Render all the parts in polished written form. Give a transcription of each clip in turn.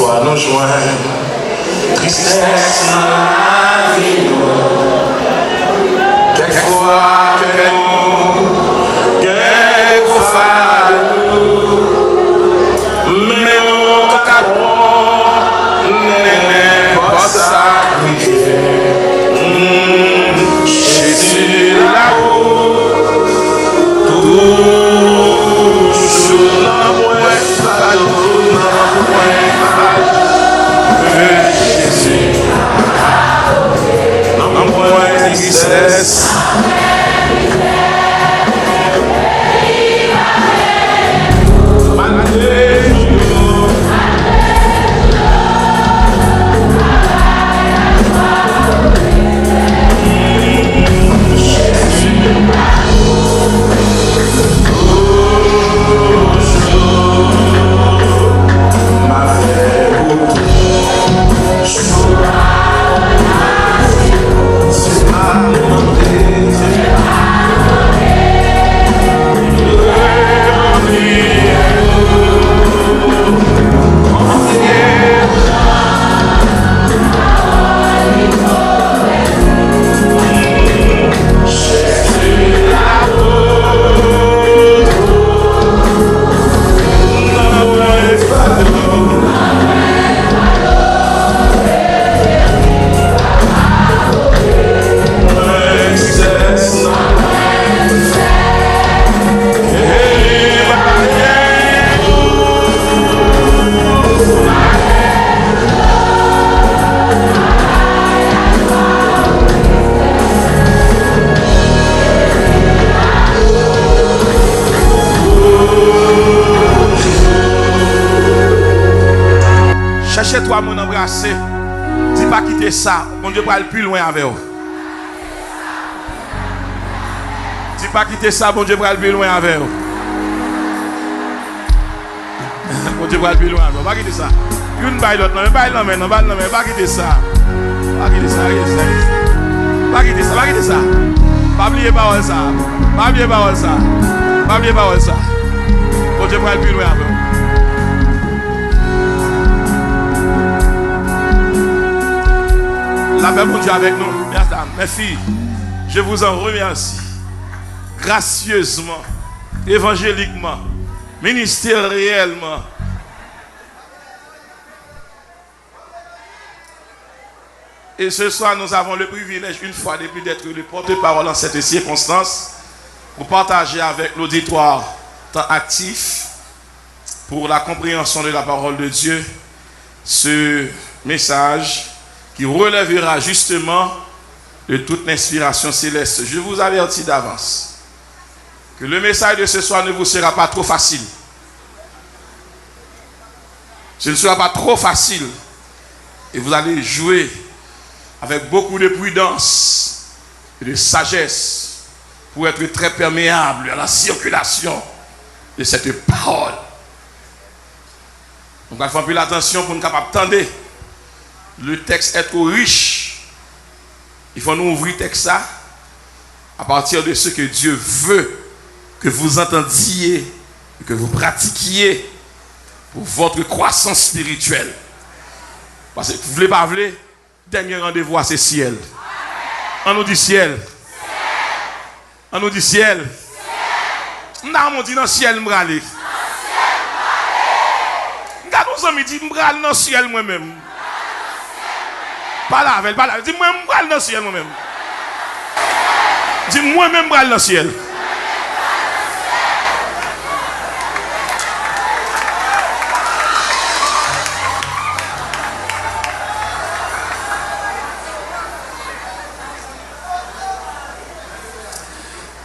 l'histoire nous joint. Tristesse dans la vie, quelquefois que nous, quelquefois nous, mais mon cacaron n'est pas sacrifié. Jésus là-haut, toujours dans moi, Jésus, dans moi, tristesse. Cherchez-toi mon embrasser. Dis pas quitter ça. Mon Dieu va aller plus loin avec vous. Dis pas quitter ça. Mon Dieu va aller plus loin avec vous. Mon Dieu va aller plus loin avec vous. Pas quitter ça. Une baille l'autre. Non, baille l'homme. Non, baille l'homme. Pas quitter ça. Pas quitter ça. Pas quitter ça. Pas quitter ça. Pas oublier parole ça. Pas oublier parole ça. Pas oublier parole ça. Mon Dieu va aller plus loin avec vous. La paix mon Dieu avec nous. Merci. Je vous en remercie. Gracieusement, évangéliquement, ministériellement. Et ce soir, nous avons le privilège, une fois de plus, d'être le porte-parole en cette circonstance pour partager avec l'auditoire tant actif pour la compréhension de la parole de Dieu ce message qui relèvera justement de toute l'inspiration céleste. Je vous avertis d'avance que le message de ce soir ne vous sera pas trop facile. Ce ne sera pas trop facile. Et vous allez jouer avec beaucoup de prudence et de sagesse pour être très perméable à la circulation de cette parole. Donc, il faut faire plus l'attention pour nous capables d'entendre le texte est trop riche. Il faut nous ouvrir le texte à partir de ce que Dieu veut que vous entendiez et que vous pratiquiez pour votre croissance spirituelle. Parce que vous voulez pas voulez, dernier rendez-vous à ce ciel. On nous dit ciel. On nous dit ciel. On dit dans le ciel, m'rale. Nous avons dit m'rale dans le ciel moi-même. Pas là, pas là. Dis-moi, je vais dans le ciel moi-même. Dis-moi, même je vais dans le ciel.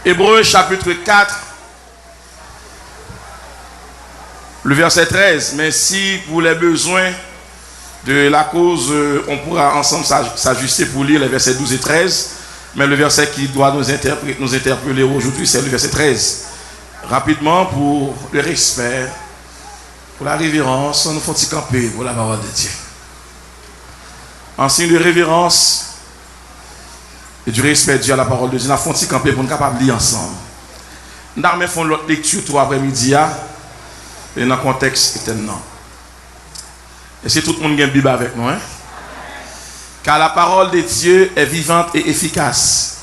Hébreux chapitre 4, le verset 13. Mais si pour les besoins de la cause, on pourra ensemble s'ajuster pour lire les versets 12 et 13. Mais le verset qui doit nous interpeller aujourd'hui, c'est le verset 13. Rapidement, pour le respect, pour la révérence, on nous faut camper pour la parole de Dieu. En signe de révérence et du respect de Dieu à la parole de Dieu, nous avons fait camper pour nous capables de lire ensemble. Nous avons fait l'autre lecture tout après-midi et dans le contexte éternel. Est-ce que tout le monde a une Bible avec nous? Hein? Car la parole de Dieu est vivante et efficace,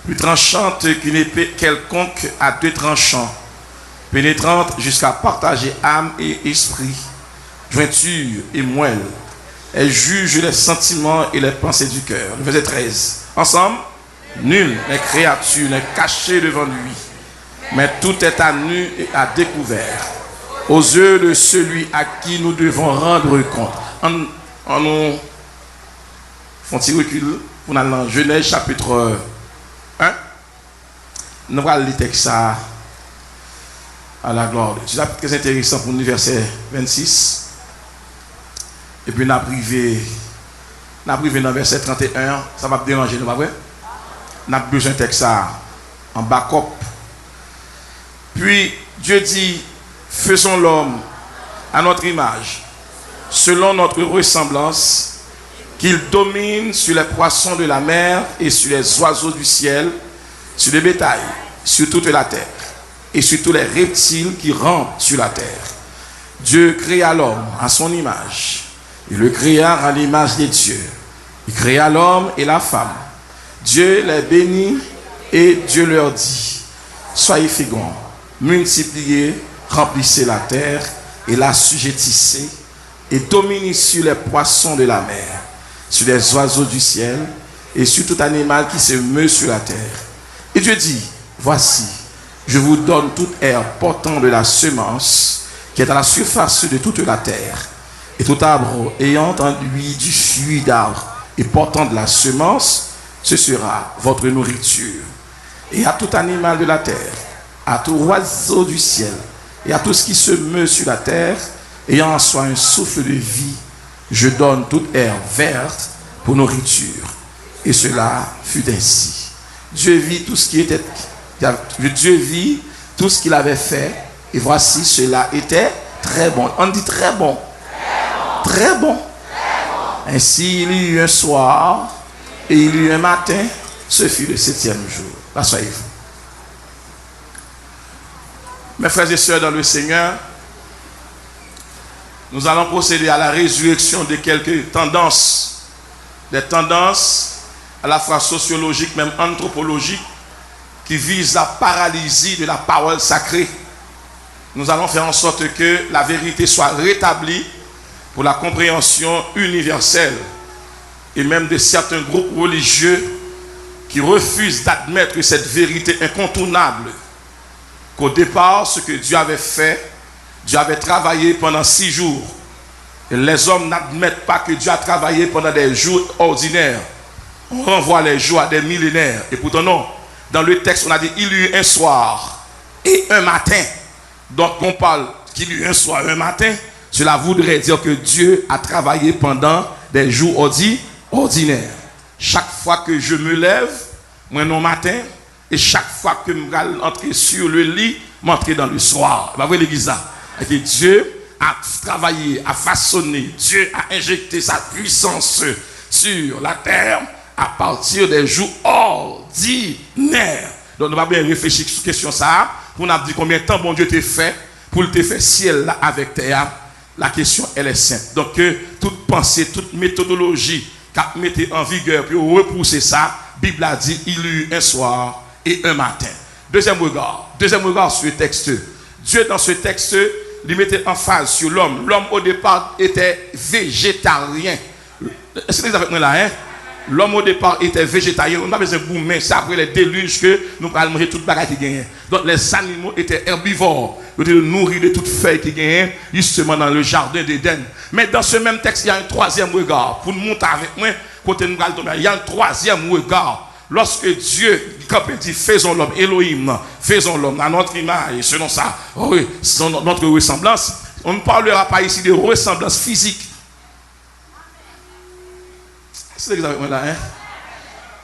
plus tranchante qu'une épée quelconque à deux tranchants, pénétrante jusqu'à partager âme et esprit, jointure et moelle. Elle juge les sentiments et les pensées du cœur. Le verset 13. Ensemble, nul n'est créature, n'est caché devant lui, mais tout est à nu et à découvert, aux yeux de celui à qui nous devons rendre compte. En nous font un recul pour aller dans Genèse chapitre 1. Nous allons lire le texte à la gloire. C'est très intéressant pour nous, verset 26. Et puis, nous avons privé dans le verset 31. Ça va me déranger, nous, pas vrai? Nous avons besoin de texte en backup. Puis, Dieu dit, faisons l'homme à notre image, selon notre ressemblance, qu'il domine sur les poissons de la mer et sur les oiseaux du ciel, sur le bétail, sur toute la terre, et sur tous les reptiles qui rampent sur la terre. Dieu créa l'homme à son image. Il le créa à l'image de Dieu. Il créa l'homme et la femme. Dieu les bénit et Dieu leur dit, soyez féconds, multipliez, remplissez la terre et l'assujettissez et dominez sur les poissons de la mer, sur les oiseaux du ciel et sur tout animal qui se meut sur la terre. Et Dieu dit, voici, je vous donne toute herbe portant de la semence qui est à la surface de toute la terre, et tout arbre ayant en lui du fruit d'arbre et portant de la semence, ce sera votre nourriture. Et à tout animal de la terre, à tout oiseau du ciel, et à tout ce qui se meut sur la terre, ayant en soi un souffle de vie, je donne toute herbe verte pour nourriture. Et cela fut ainsi. Dieu vit tout ce qui était, Dieu vit tout ce qu'il avait fait, et voici, cela était très bon. On dit très bon. Très bon. Ainsi, il y eut un soir et il y eut un matin. Ce fut le 7e jour. Asseyez-vous. Mes frères et sœurs dans le Seigneur, nous allons procéder à la résurrection de quelques tendances. Des tendances à la fois sociologiques, même anthropologiques, qui visent la paralysie de la parole sacrée. Nous allons faire en sorte que la vérité soit rétablie pour la compréhension universelle et même de certains groupes religieux qui refusent d'admettre cette vérité incontournable, qu'au départ, ce que Dieu avait fait, Dieu avait travaillé pendant 6 jours. Et les hommes n'admettent pas que Dieu a travaillé pendant des jours ordinaires. On renvoie les jours à des millénaires. Et pourtant non, dans le texte on a dit il y eut un soir et un matin. Donc on parle qu'il y eut un soir et un matin. Cela voudrait dire que Dieu a travaillé pendant des jours ordinaires. Chaque fois que je me lève, moi non matin, et chaque fois que je vais entrer sur le lit, m'entrer dans le soir. Vous voyez l'église là. Et Dieu a travaillé, a façonné, Dieu a injecté sa puissance sur la terre à partir des jours ordinaires. Donc nous allons bien réfléchir sur cette question ça, pour nous dire combien de temps bon Dieu t'a fait, pour te faire ciel là avec terre. La question, elle est simple. Donc, toute pensée, toute méthodologie qu'a mis en vigueur pour repousser ça, la Bible a dit, il y eut un soir et un matin. Deuxième regard sur le texte. Dieu, dans ce texte, lui mettait en phase sur l'homme. L'homme, au départ, était végétarien. Est-ce que vous avez avec moi là, hein? L'homme au départ était végétarien. On a besoin de boumer. C'est après les déluges que nous allons manger toute bagarre qui gagne. Donc les animaux étaient herbivores. Ils étaient nourris de toutes feuilles qui gagnent justement dans le jardin d'Éden. Mais dans ce même texte, il y a un troisième regard. Pour nous monter avec moi, côté nous allons tomber, il y a un troisième regard. Lorsque Dieu dit faisons l'homme, Elohim, faisons l'homme à notre image, selon ça, oui, selon notre ressemblance, on ne parlera pas ici de ressemblance physique. C'est exactement là, hein?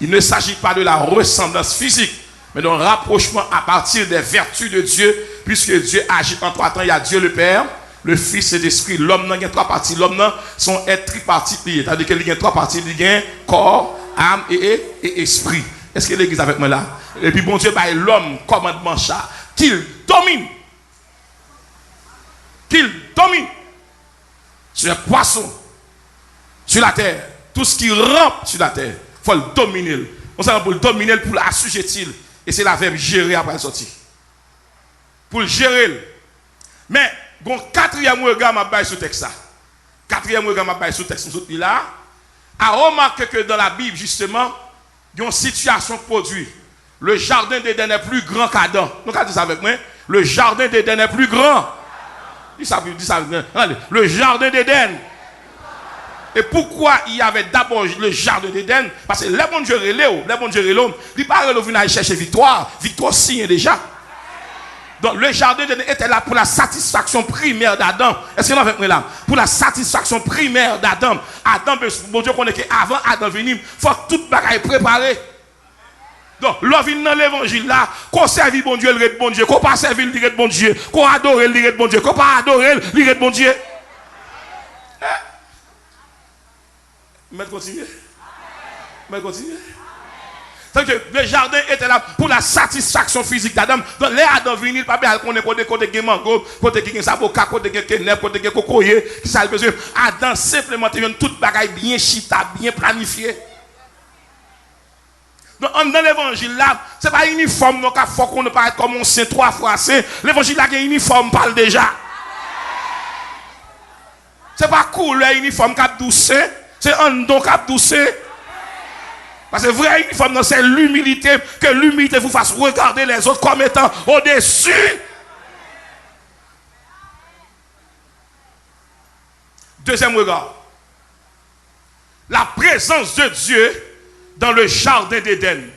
Il ne s'agit pas de la ressemblance physique, mais d'un rapprochement à partir des vertus de Dieu, puisque Dieu agit en 3 temps. Il y a Dieu le Père, le Fils et l'Esprit. L'homme n'a 3 parties. L'homme sont tripartites. C'est-à-dire qu'il y a 3 parties. Il y a corps, âme et esprit. Est-ce que l'église avec moi là? Et puis bon Dieu, bah, l'homme commandement ça, qu'il domine sur les poissons, sur la terre, tout ce qui rampe sur la terre, il faut le dominer. On s'en pour le dominer, pour l'assujettir. Et c'est la verbe gérer après la sortie. Pour le gérer. Mais, bon, quatrième regard m'a baillé sur le texte. Quatrième regard m'a baillé sur le texte. Là, a remarqué que dans la Bible, justement, il y a une situation produite. Le jardin d'Éden est plus grand qu'Adam. Donc, dit ça avec moi. Le jardin d'Éden est plus grand. Dis ça avec moi. Allez. Le jardin d'Éden. Et pourquoi il y avait d'abord le jardin d'Éden? Parce que les bons dieux relèvent, les bons dieux relèvent. Ils ne parlent pas venir chercher victoire. Victoire signe déjà. Donc le jardin d'Éden était là pour la satisfaction primaire d'Adam. Est-ce que vous avez là? Pour la satisfaction primaire d'Adam. Adam, bon Dieu connaît qu'avant Adam venir, il faut que toute bagaille préparée. Donc, l'on vient dans l'évangile là, qu'on serve bon Dieu, le bon Dieu, qu'on pas servir le bon Dieu, qu'on adore le bon Dieu, qu'on pas adorer le bon Dieu. Mais continuez. Mais continuez. C'est-à-dire que le jardin était là pour la satisfaction physique d'Adam. Donc, les Adam venir, il pas bien connaître côté mango, côté saboka, côté kenep, côté cocoyer, qui ça le besoin. Adam simplement une toute bagaille bien chita, bien planifiée. Donc, dans l'évangile là, ce n'est pas uniforme, donc il faut qu'on ne parle comme on sait 3 fois saint. L'évangile là, est uniforme, parle déjà. Ce n'est pas couleur uniforme cap douce, c'est un don cap douce. Parce que vrai uniforme, c'est l'humilité, que l'humilité vous fasse regarder les autres comme étant au-dessus. Deuxième regard. La présence de Dieu dans le jardin d'Éden.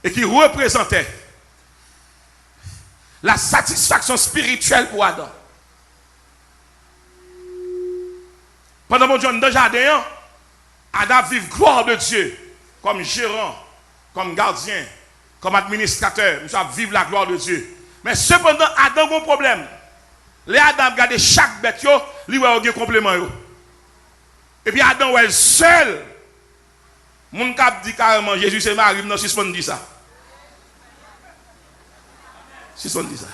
Et qui représentait la satisfaction spirituelle pour Adam. Pendant mon Dieu, dans le jardin, Adam vive gloire de Dieu comme gérant, comme gardien, comme administrateur. Nous savons vivre la gloire de Dieu. Mais cependant, Adam a un problème. Les Adam regardent chaque bête, lui a un complément. Et puis Adam est seul. Mon cap dit carrément, Jésus c'est Marie, non, si on dit ça. Si on dit ça.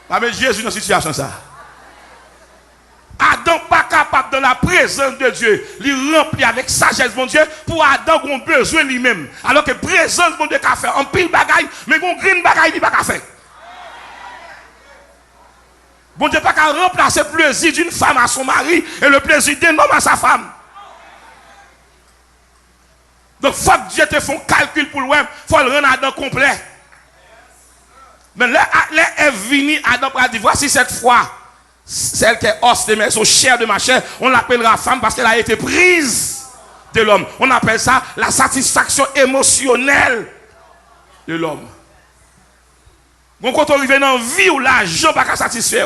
Pas mais Jésus dans cette situation ça. Adam pas capable dans la présence de Dieu, lui remplir avec sagesse mon Dieu, pour Adam qu'on besoin lui-même. Alors que présence mon Dieu qu'a fait en pile bagaille, mais qu'on green bagaille il pas qu'a faire. Bon Dieu pas qu'à remplacer le plaisir d'une femme à son mari et le plaisir d'un homme à sa femme. Donc il faut que Dieu te fasse un calcul pour le web, il faut le rendre Adam complet. Mais là, est venu Adam pour dire voici cette fois, celle qui est os de mes os, chair de ma chair, on l'appellera femme parce qu'elle a été prise de l'homme. On appelle ça la satisfaction émotionnelle de l'homme. Donc quand on arrive dans la vie où l'argent n'est pas satisfait.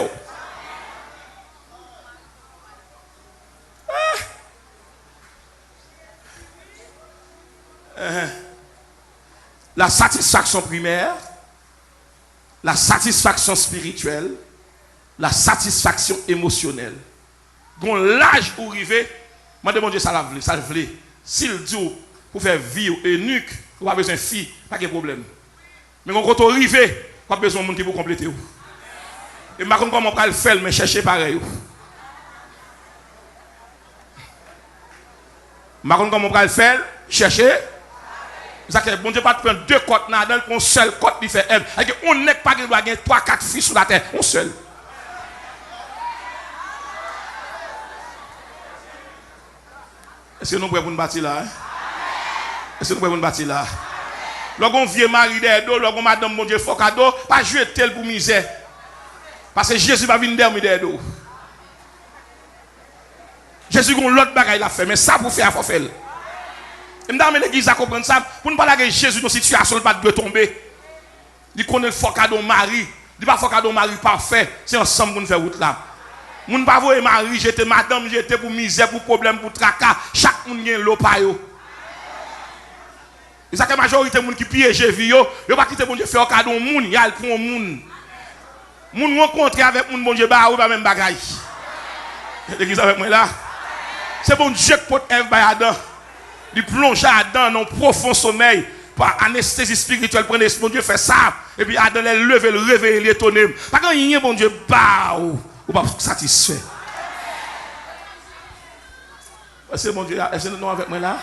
La satisfaction primaire, la satisfaction spirituelle, la satisfaction émotionnelle. Donc l'âge où arriver, moi demande ça la ça le s'il dit pour faire vivre eunuque, vous pas besoin de fille, pas de problème. Mais quand on arrive, pas besoin de monde qui pour compléter. Et ma comment on va le faire mais chercher pareil. Ma comment on va le faire chercher. C'est-à-dire que bon Dieu pas prendre 2 côtes dans une seule côte qui fait elle. On n'est pas qu'il doit gagner 3-4 filles sur la terre, on seul. Est-ce que nous pouvons nous bâtir là? Est-ce que nous pouvons nous bâtir là? Lorsqu'on vient mari d'eau, lorsqu'on madame mon Dieu faut cadeau, pas jouer tel pour misère. Parce que Jésus va venir derrière d'eau. Jésus a l'autre bagaille l'a fait, mais ça pour faire, il faut faire. Et dans l'église à comprendre ça, pour ne pas laisser Jésus dans une situation, il ne peut pas tomber. Il connaît le fort cadeau mari. Il pas fort cadeau mari parfait. C'est ensemble pour nous faire route là. Nous ne pas voir mari, j'étais madame, j'étais pour misère, pour problème, pour tracas. Chaque monde a l'eau par eux. Et ça que la majorité de gens qui piègent vie, ils ne pas quitter bon Dieu faire cadeau au monde, ils pour un monde. Moun rencontre avec moun bon Dieu ba ou pas même bagaille. L'église avec moi là. C'est bon Dieu qui porte Ève ba Adam. Il plonge Adam dans un profond sommeil. par anesthésie spirituelle, prenez mon Dieu, fait ça. Et puis Adam les lever, le réveiller, l'étonner. Pas quand il y a bon Dieu, bah, ou pas satisfait. Est-ce que mon Dieu, est-ce que nous avec moi là?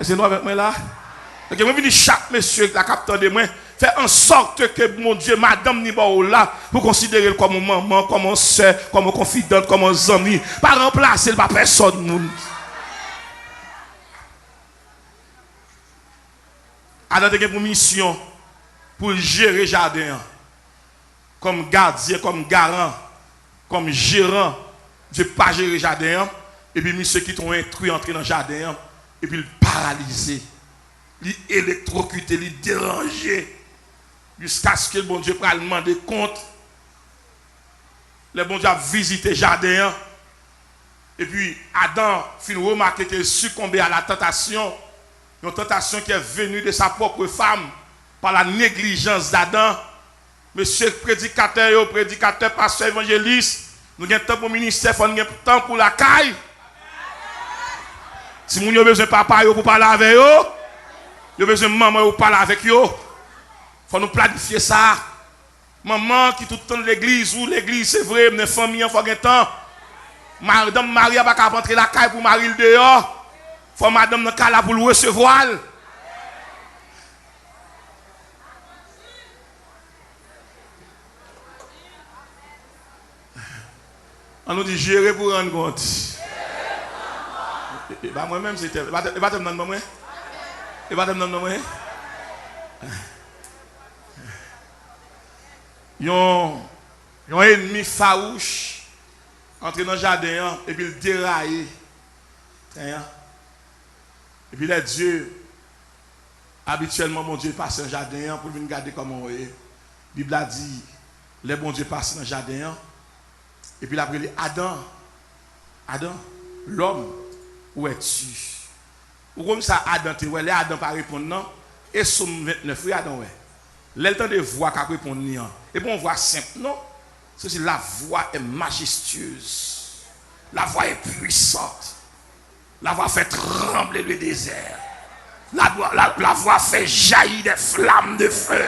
Est-ce que nous avec moi là? Donc, je vais venir chaque monsieur, la capitaine de moi, faire en sorte que mon Dieu, madame Nibo là, pour considérer comme maman, comme soeur, comme confidente, comme ami, pas remplacer, pas personne. Adam a une mission pour gérer le jardin, comme gardien, comme garant, comme gérant. Je ne pas gérer le jardin, et puis monsieur qui t'ont intrus entrer dans le jardin, et puis le paralyser. L'électrocuter, les déranger, jusqu'à ce que le bon Dieu prenne le demander compte. Le bon Dieu a visité le jardin. Et puis Adam fit remarquer qu'il succombé à la tentation. Une tentation qui est venue de sa propre femme par la négligence d'Adam. Monsieur prédicateur, pasteur, évangéliste, nous avons temps pour le ministère, nous avons temps pour la caille. Si nous avons besoin de papa pour parler avec eux, il y a besoin de maman pour parler avec eux. Il faut nous planifier ça. Maman qui tout le temps de l'église, ou l'église c'est vrai, mais famille, il faut un temps. Madame Marie n'a pas rentrer la caille pour Marie le dehors. Il faut madame dans la pour le recevoir. On nous dit gérer pour rendre compte. Et bah moi-même c'était. Et bah te me donner moi. Et bah te me donner moi. Yon ennemi farouche entre dans le jardin et puis il déraille. Et puis les dieux, habituellement mon Dieu passe dans le jardin pour venir regarder comment on est. La Bible a dit, les bons dieux passent dans le jardin. Et puis il a appelé Adam, l'homme, où es-tu? Ou comme ça, Adam, tu vois, Adam pas répondre non. Et Somme 29, oui, Adam, ouais. Le temps de voix qui répond non. Et bon, voix simple, non? C'est la voix est majestueuse. La voix est puissante. La voix fait trembler le désert. La voix fait jaillir des flammes de feu.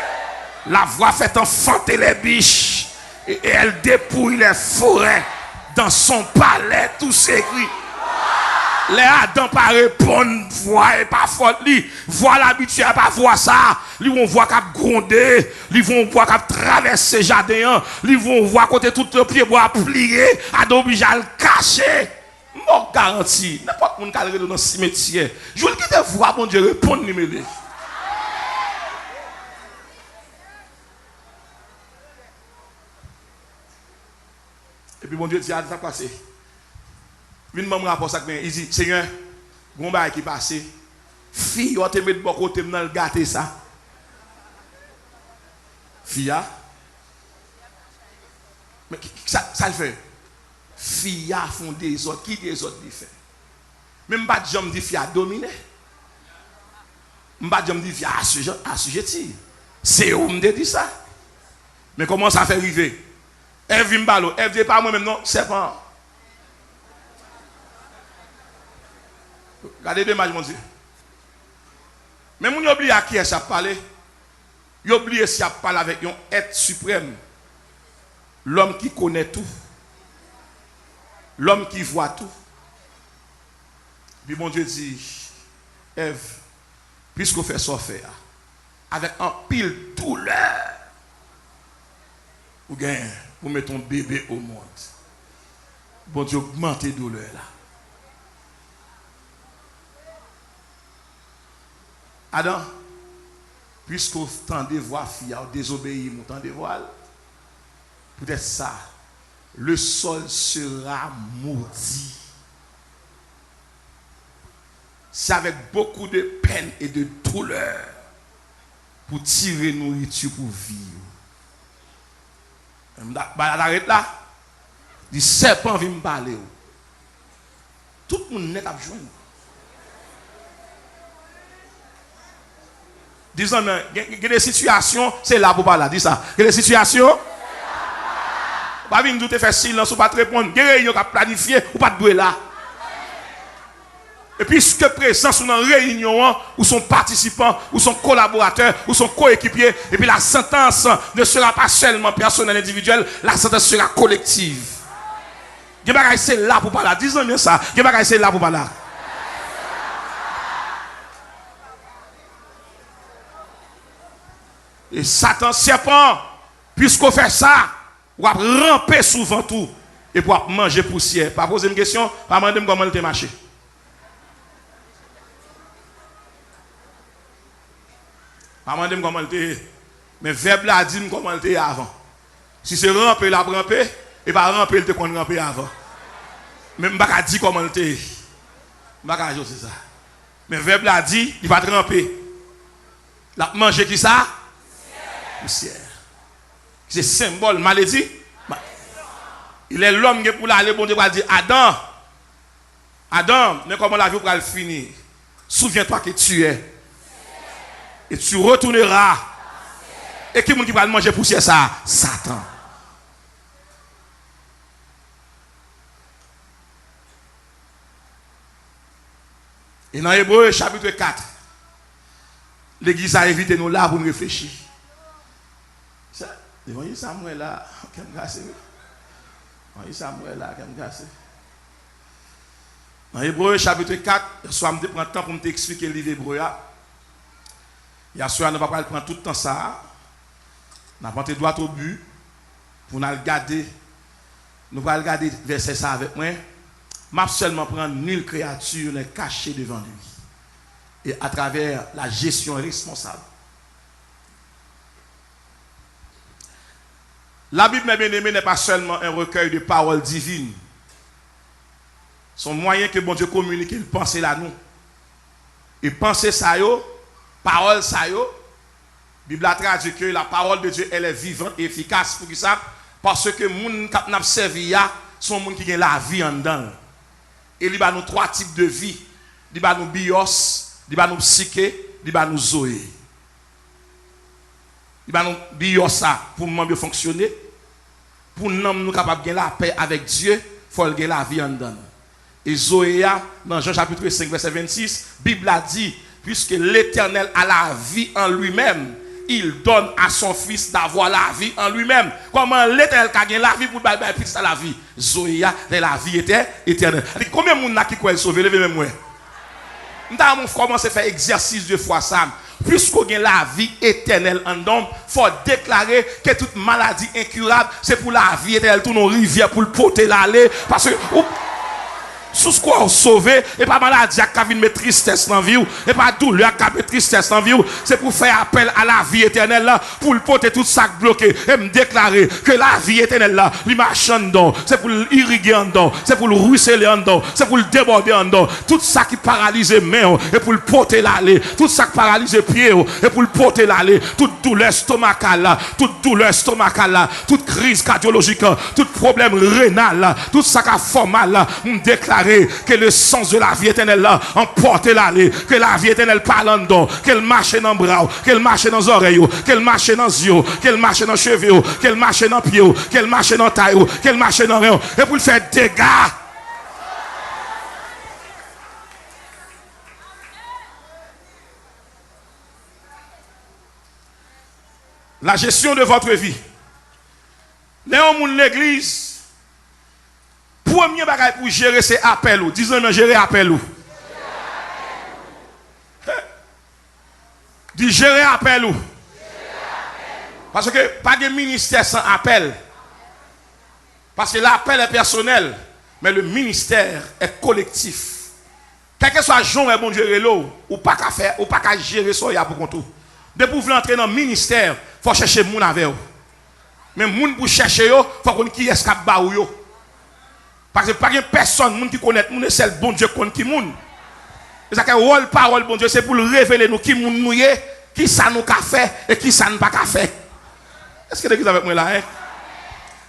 La voix fait enfanter les biches. Et elle dépouille les forêts. Dans son palais, tout s'écrit. Les Adam pas répondre, voix et pas faute. Voix l'habitude, pas voir ça. Ils vont voir qu'à gronder. Ils vont voir qu'à traverser le jardin. Ils vont voir côté tout le pied bois plié. Adam obligé à le cacher. Mon garantie, n'importe qui qui est dans le cimetière. Je veux qu'il te voit, mon Dieu, répondre numéro. Et puis mon Dieu dit, ah, ça passe. Une maman rapport ça, il dit, Seigneur, bon bail qui passe. Fille, on te met de bon côté, dans le gâter ça. Fille, mais ça le fait. Fille font des autres, qui des autres lui fait. Même pas de gens dit fille a dominé. Pas de gens dit fille a assujetti. C'est où me dit ça. Mais comment ça fait arriver? Elle vient m'balo, elle dit pas moi même non, c'est pas. Regardez dommage mon Dieu. Mais mon oublie à qui est ça parler. Il oublie si a parler avec un être suprême. L'homme qui connaît tout. L'homme qui voit tout. Puis mon Dieu dit, Ève, puisqu'on fait ça faire, avec un pile douleur, vous mettez ton bébé au monde. Bon Dieu, augmentez douleur là. Adam, puisqu'on tendez voir fille, désobéir, vous tendez voir, peut-être ça. Le sol sera maudit. C'est avec beaucoup de peine et de douleur pour tirer nourriture pour vivre. Arrête là. Le serpent vient me parler. Tout le monde n'est à joindre. Disons, il y a des situations, c'est là pour parler. Dis ça. Il y a des situations. Pas venir nous te faire silence ou pas te répondre. Des réunions qui planifié ou pas de bruit là. Et puisque présent sont dans une réunion, ou sont participants, ou sont collaborateurs, ou sont coéquipiers, et puis la sentence ne sera pas seulement personnelle, individuelle, la sentence sera collective. C'est là pour parler. Disons bien ça. C'est là pour parler. Et Satan, serpent, puisqu'on fait ça, on va ramper souvent tout et pour manger poussière. Pas poser une question, pas demander comment il te marché. Pas demander comment il te. Mais verbe là dit comment il te avant. Si c'est ramper, la ramper, et pas ramper, il te qu'on ramper avant. Mais je ne vais pas dire comment il te. Je ne vais pas dire ça. Mais verbe là dit, il va te ramper. La manger qui ça? Poussière. C'est symbole maladie. Il est l'homme qui pour aller, bon Dieu va dire Adam, Adam, mais comment la vie va finir? Souviens-toi que tu es. Et tu retourneras. Et qui va manger poussière ça? Satan. Et dans Hébreu chapitre 4, l'Église a invité nous là pour nous réfléchir. Vous voyez Samuel là, qui me casse. Vous voyez Samuel là, qui me casse. Dans Hébreu chapitre 4, je vais prendre le temps pour t'expliquer le livre Hébreu. Il y a souvent, nous ne va pas prendre tout le temps ça. Nous allons prendre droit au but pour nous regarder. Nous allons regarder verset ça avec moi. Je vais seulement prendre nulle créature n'est cachée devant lui. Et à travers la gestion responsable. La Bible, mes bien-aimés, n'est pas seulement un recueil de paroles divines. Son moyen que bon Dieu communique, il pense là nous. Et penser ça yo, parole ça yo. La Bible a traduit que la parole de Dieu elle est vivante et efficace pour ça parce que moun qui n'a servi ya sont moun qui ont la vie en dedans. Et il y a nous trois types de vie. Il y a nous bios, il y a nous psyché, il y a nous zoé. Il y a nous bios ça pour nous bien fonctionner. Pour nous capables de la paix avec Dieu, il faut gagner la vie en dedans. Et Zoé, dans Jean chapitre 5, verset 26, la Bible a dit, puisque l'Éternel a la vie en lui-même, il donne à son fils d'avoir la vie en lui-même. Comment l'Éternel a gagné la vie pour bailler plus à la vie? Zoé, la vie était éternelle. Combien de monde qui croit sauver? Levez-moi moi. Nous avons commencé à faire exercice de foi ça. Puisqu'on a la vie éternelle en homme, il faut déclarer que toute maladie incurable, c'est pour la vie éternelle. Tout nos rivières pour le porter l'aller. Parce que sous ce qu'on sauvé, et pas maladie qui vient mettre tristesse dans la vie, et pas douleur qui met tristesse dans la vie, c'est pour faire appel à la vie éternelle là, pour le porter tout ça bloqué, et me déclarer que la vie éternelle là, lui marche en dedans, c'est pour l'irriguer en dedans, c'est pour le ruisseler en dedans, c'est pour le déborder en dedans, tout ça qui paralyse main, et pour le porter l'aller, tout ça qui paralyse pied, et pour le porter l'aller, toute douleur stomacale là, toute douleur stomacale là, toute crise cardiologique, tout problème rénal là, tout ça qui a fait mal là, me déclarer que le sens de la vie éternelle là emporte l'aller, que la vie éternelle parle en dedans, qu'elle marche dans les bras, qu'elle marche dans les oreilles, qu'elle marche dans les yeux, qu'elle marche dans les cheveux, qu'elle marche dans les pieds, qu'elle marche dans la taille, qu'elle marche dans les reins, et pour le faire dégâts. La gestion de votre vie. Néanmoins, l'église, premier bagage pour gérer ces appels. Disons-nous, gérer appel. Dis gérer appel. Parce que pas de ministère sans appel. Parce que l'appel est personnel, mais le ministère est collectif. Quel que soit Jean et bon gérer l'eau, ou pas qu'à faire, ou pas qu'à gérer ça pour compte. Dès pour vous entrer dans le ministère, il faut chercher moun avec vous. Mais moun pour chercher yo, faut qu'on qui est cap ba ou yo. Parce que pas de personne qui connaît moun, c'est le bon Dieu qui moun. C'est que rôle parole bon Dieu, c'est pour le révéler nous qui moun nous est, qui ça nous qu'a fait et qui ça nous pas qu'a fait. Est-ce que l'église avec moi là hein?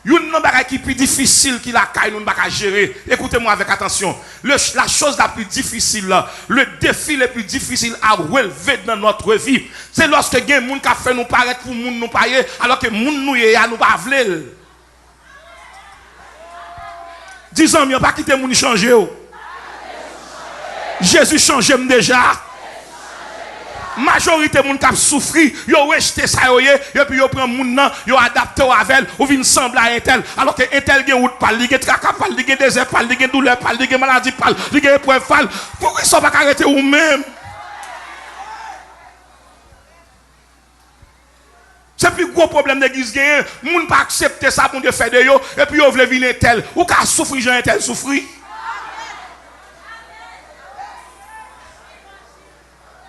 Une bagage qui est plus difficile qui la caille nous pas gérer. Écoutez-moi avec attention. La chose la plus difficile, le défi le plus difficile à relever dans notre vie, c'est lorsque il y a des gens qui fait nous paraître pour moun nous payer alors que moun nous est à nous pas vle. 10 ans, il n'y a pas quitté moun changer. Jésus change déjà. Majorité moun k'ap souffri, yo rejeté ça yo et puis yo prend moun nan, yo adapté avec, ou vinn semble à un tel, alors que un tel gen route pal, li gen traka pal, li gen désert pal, li gen douleur pal, li gen maladie pal, li gen épreuve pal. Pourquoi ça pas arrêter ou même? C'est plus gros problème d'église gen, moun pas accepter ça pour Dieu faire de yo et puis yo vle vinn un tel, ou ka souffrir Jean un tel souffrir.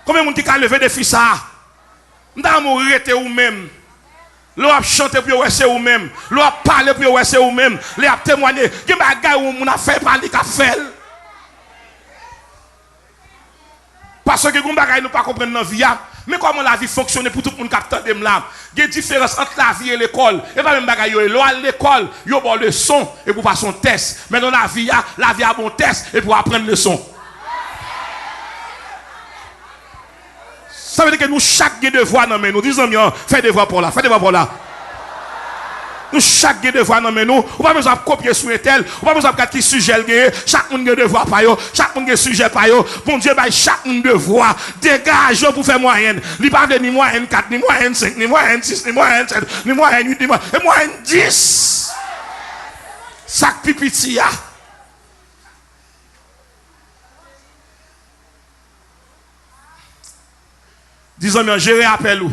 Combien de gens qui ont levé des filles ça? Nous avons arrêté ou même. Nous avons chanté pour vous, c'est ou même. Nous avons parlé pour vous, c'est ou même. Nous avons témoigné. Il y a des gens qui ont fait parler, qui ont fait. Parce que nous ne pas comprendre dans la vie. Mais comment la vie fonctionne pour tout le monde qui a entendu là? Il y a une différence entre la vie et l'école. Et pas même bagaille yo à l'école, yo bon leçon et pour passer un test. Mais dans la vie a bon test et pour apprendre leçon. Ça veut dire que nous, chaque devoir, nous disons, fais devoir pour là, fais devoir pour là. Nous, chaque devoir, nous, on va besoin de copier sur un tel, on va besoin de regarder qui sujet, chaque monde a devoir par yo, chaque monde a sujet par yo. Bon Dieu, chaque monde devoir, dégage pour faire moyenne. Il pas ni moyenne 4, ni moyenne 5, ni moyenne 6, ni moyenne 7, ni moyenne 8, ni moyenne 10. Sac pipiti. Disons-moi, je rappelle où.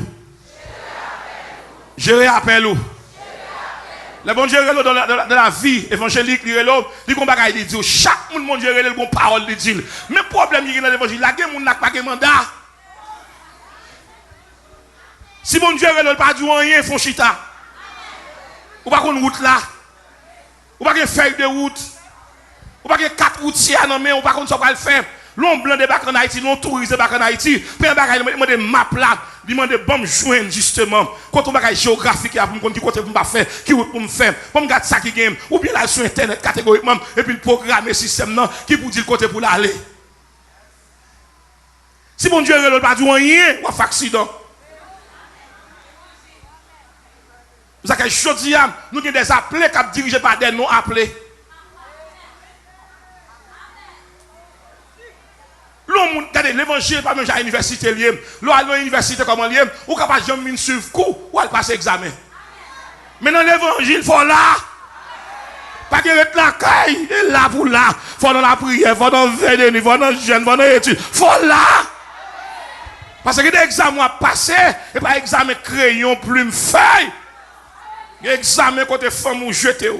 Je rappelle où. Le bon Dieu dans la vie évangélique, il combat il dit chaque monde Dieu le bon parole de dit. Mais problème il dans l'évangile, la guerre n'a pas de mandat. Si bon Dieu ne pas du rien font chita. Ou pas qu'on route là. Ou pas qu'on feuille de route. Ou pas qu'on 4 routiers non mais ou pas qu'on ça va le faire. L'homme blanc de bac en Haïti, l'homme touriste de bac en Haïti, puis un bagage, il demande map là, il demande bon joindre justement. Quand on bagage géographique, pour me dire qui côté pour me faire, qui route pour me faire, pour me garder ça qui game, ou bien là sur internet catégoriquement, et puis programmer système là, qui pour dire le côté pour l'aller. Si bon Dieu ne pas dire rien, ou un accident. Vous savez que aujourd'hui, nous avons des appelés qui dirigés par des non appelés. L'évangile pas même à l'université lié. L'on à l'université comment lié, ou capable de suivre cours ou à passer examen. Mais dans l'évangile faut là. Pas que être la caille, et là pour là, faut dans la prière, faut dans veiller, faut dans jeûne, faut dans étude, faut là. Parce que l'examen a passé et pas examen crayon, plume, feuille. Examen côté femme ou jeté.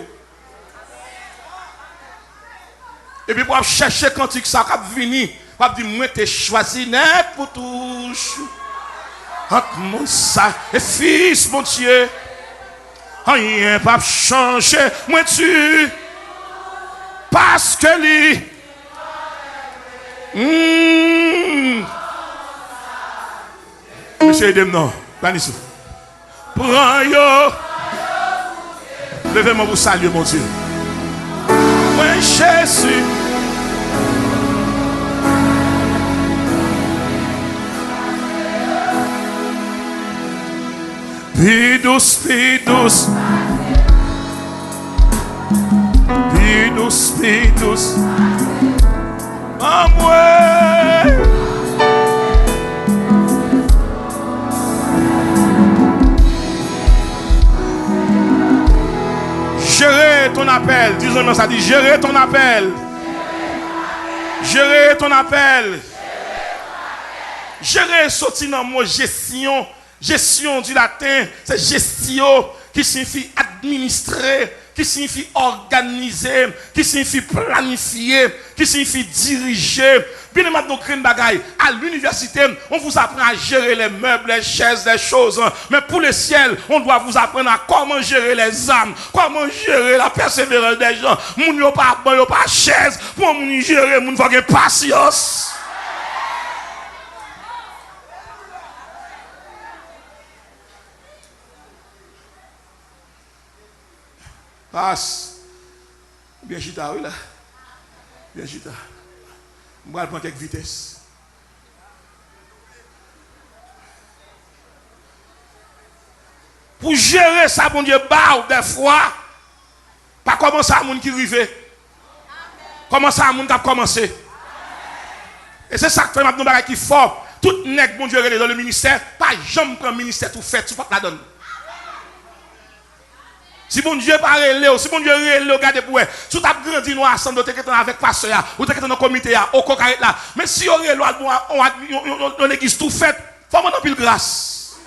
Et puis pour chercher cantique ça cap venir. Pas dire moi t'es choisi net pour touche. Entre mon ça et fils mon Dieu. Rien pas changer moi tu parce que lui Monsieur Edem non, Panisou. Prends yo. Levez-moi pour saluer mon Dieu. Moi Jésus. Pidus, pidus, pidus, pidus, amoué. Gérer ton appel, disons-nous ça dit gérer ton appel. Gérer ton appel. Gérer sorti dans mon gestion. Gestion du latin, c'est gestion qui signifie administrer, qui signifie organiser, qui signifie planifier, qui signifie diriger. Bien maintenant, à l'université, on vous apprend à gérer les meubles, les chaises, les choses. Mais pour le ciel, on doit vous apprendre à comment gérer les âmes, comment gérer la persévérance des gens. Moun yo pas bon, yo pas chaise, pour moun gérer, moun faut avoir patience. Passe. Bien chita, oui là. Bien chita. On va prendre quelques vitesses. Pour gérer ça, bon Dieu, des fois, pas commencer à moun qui rive. Comment ça, moun qui a commencé. Et c'est ça que fait maintenant bagage qui fort. Tout nèg bon Dieu dans le ministère, pas jamais prendre ministère tout fait, tout pas la donne. Si bon Dieu pas relé, si bon Dieu relé, regardez pour eux. Si tu as grandi nous ensemble, tu es avec pasteur, ou tu es dans le comité, au cocaïne là. Mais si on relé, on l'église tout fait, faut m'en pile grâce.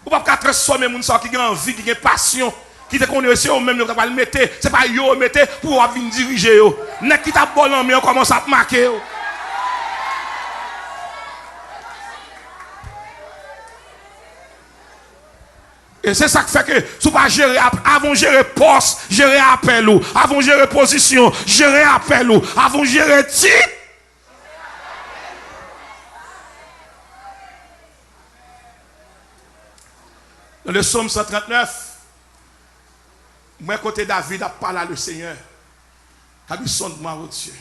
Ou pas qu'à transformer les gens qui ont envie, qui ont passion, qui te connaissent eux même, qui va le mettre, c'est pas eux mettre pour venir diriger eux. Nèg qui t'a bon en mais on commence à marquer eux. Et c'est ça qui fait que si vous pas gérer, avant gérer poste, gérer appel ou, avant gérer position, gérer appel ou, avant gérer titre. Dans le psaume 139, moi côté David a parlé à le Seigneur. Il a dit sonde-moi, oh Dieu.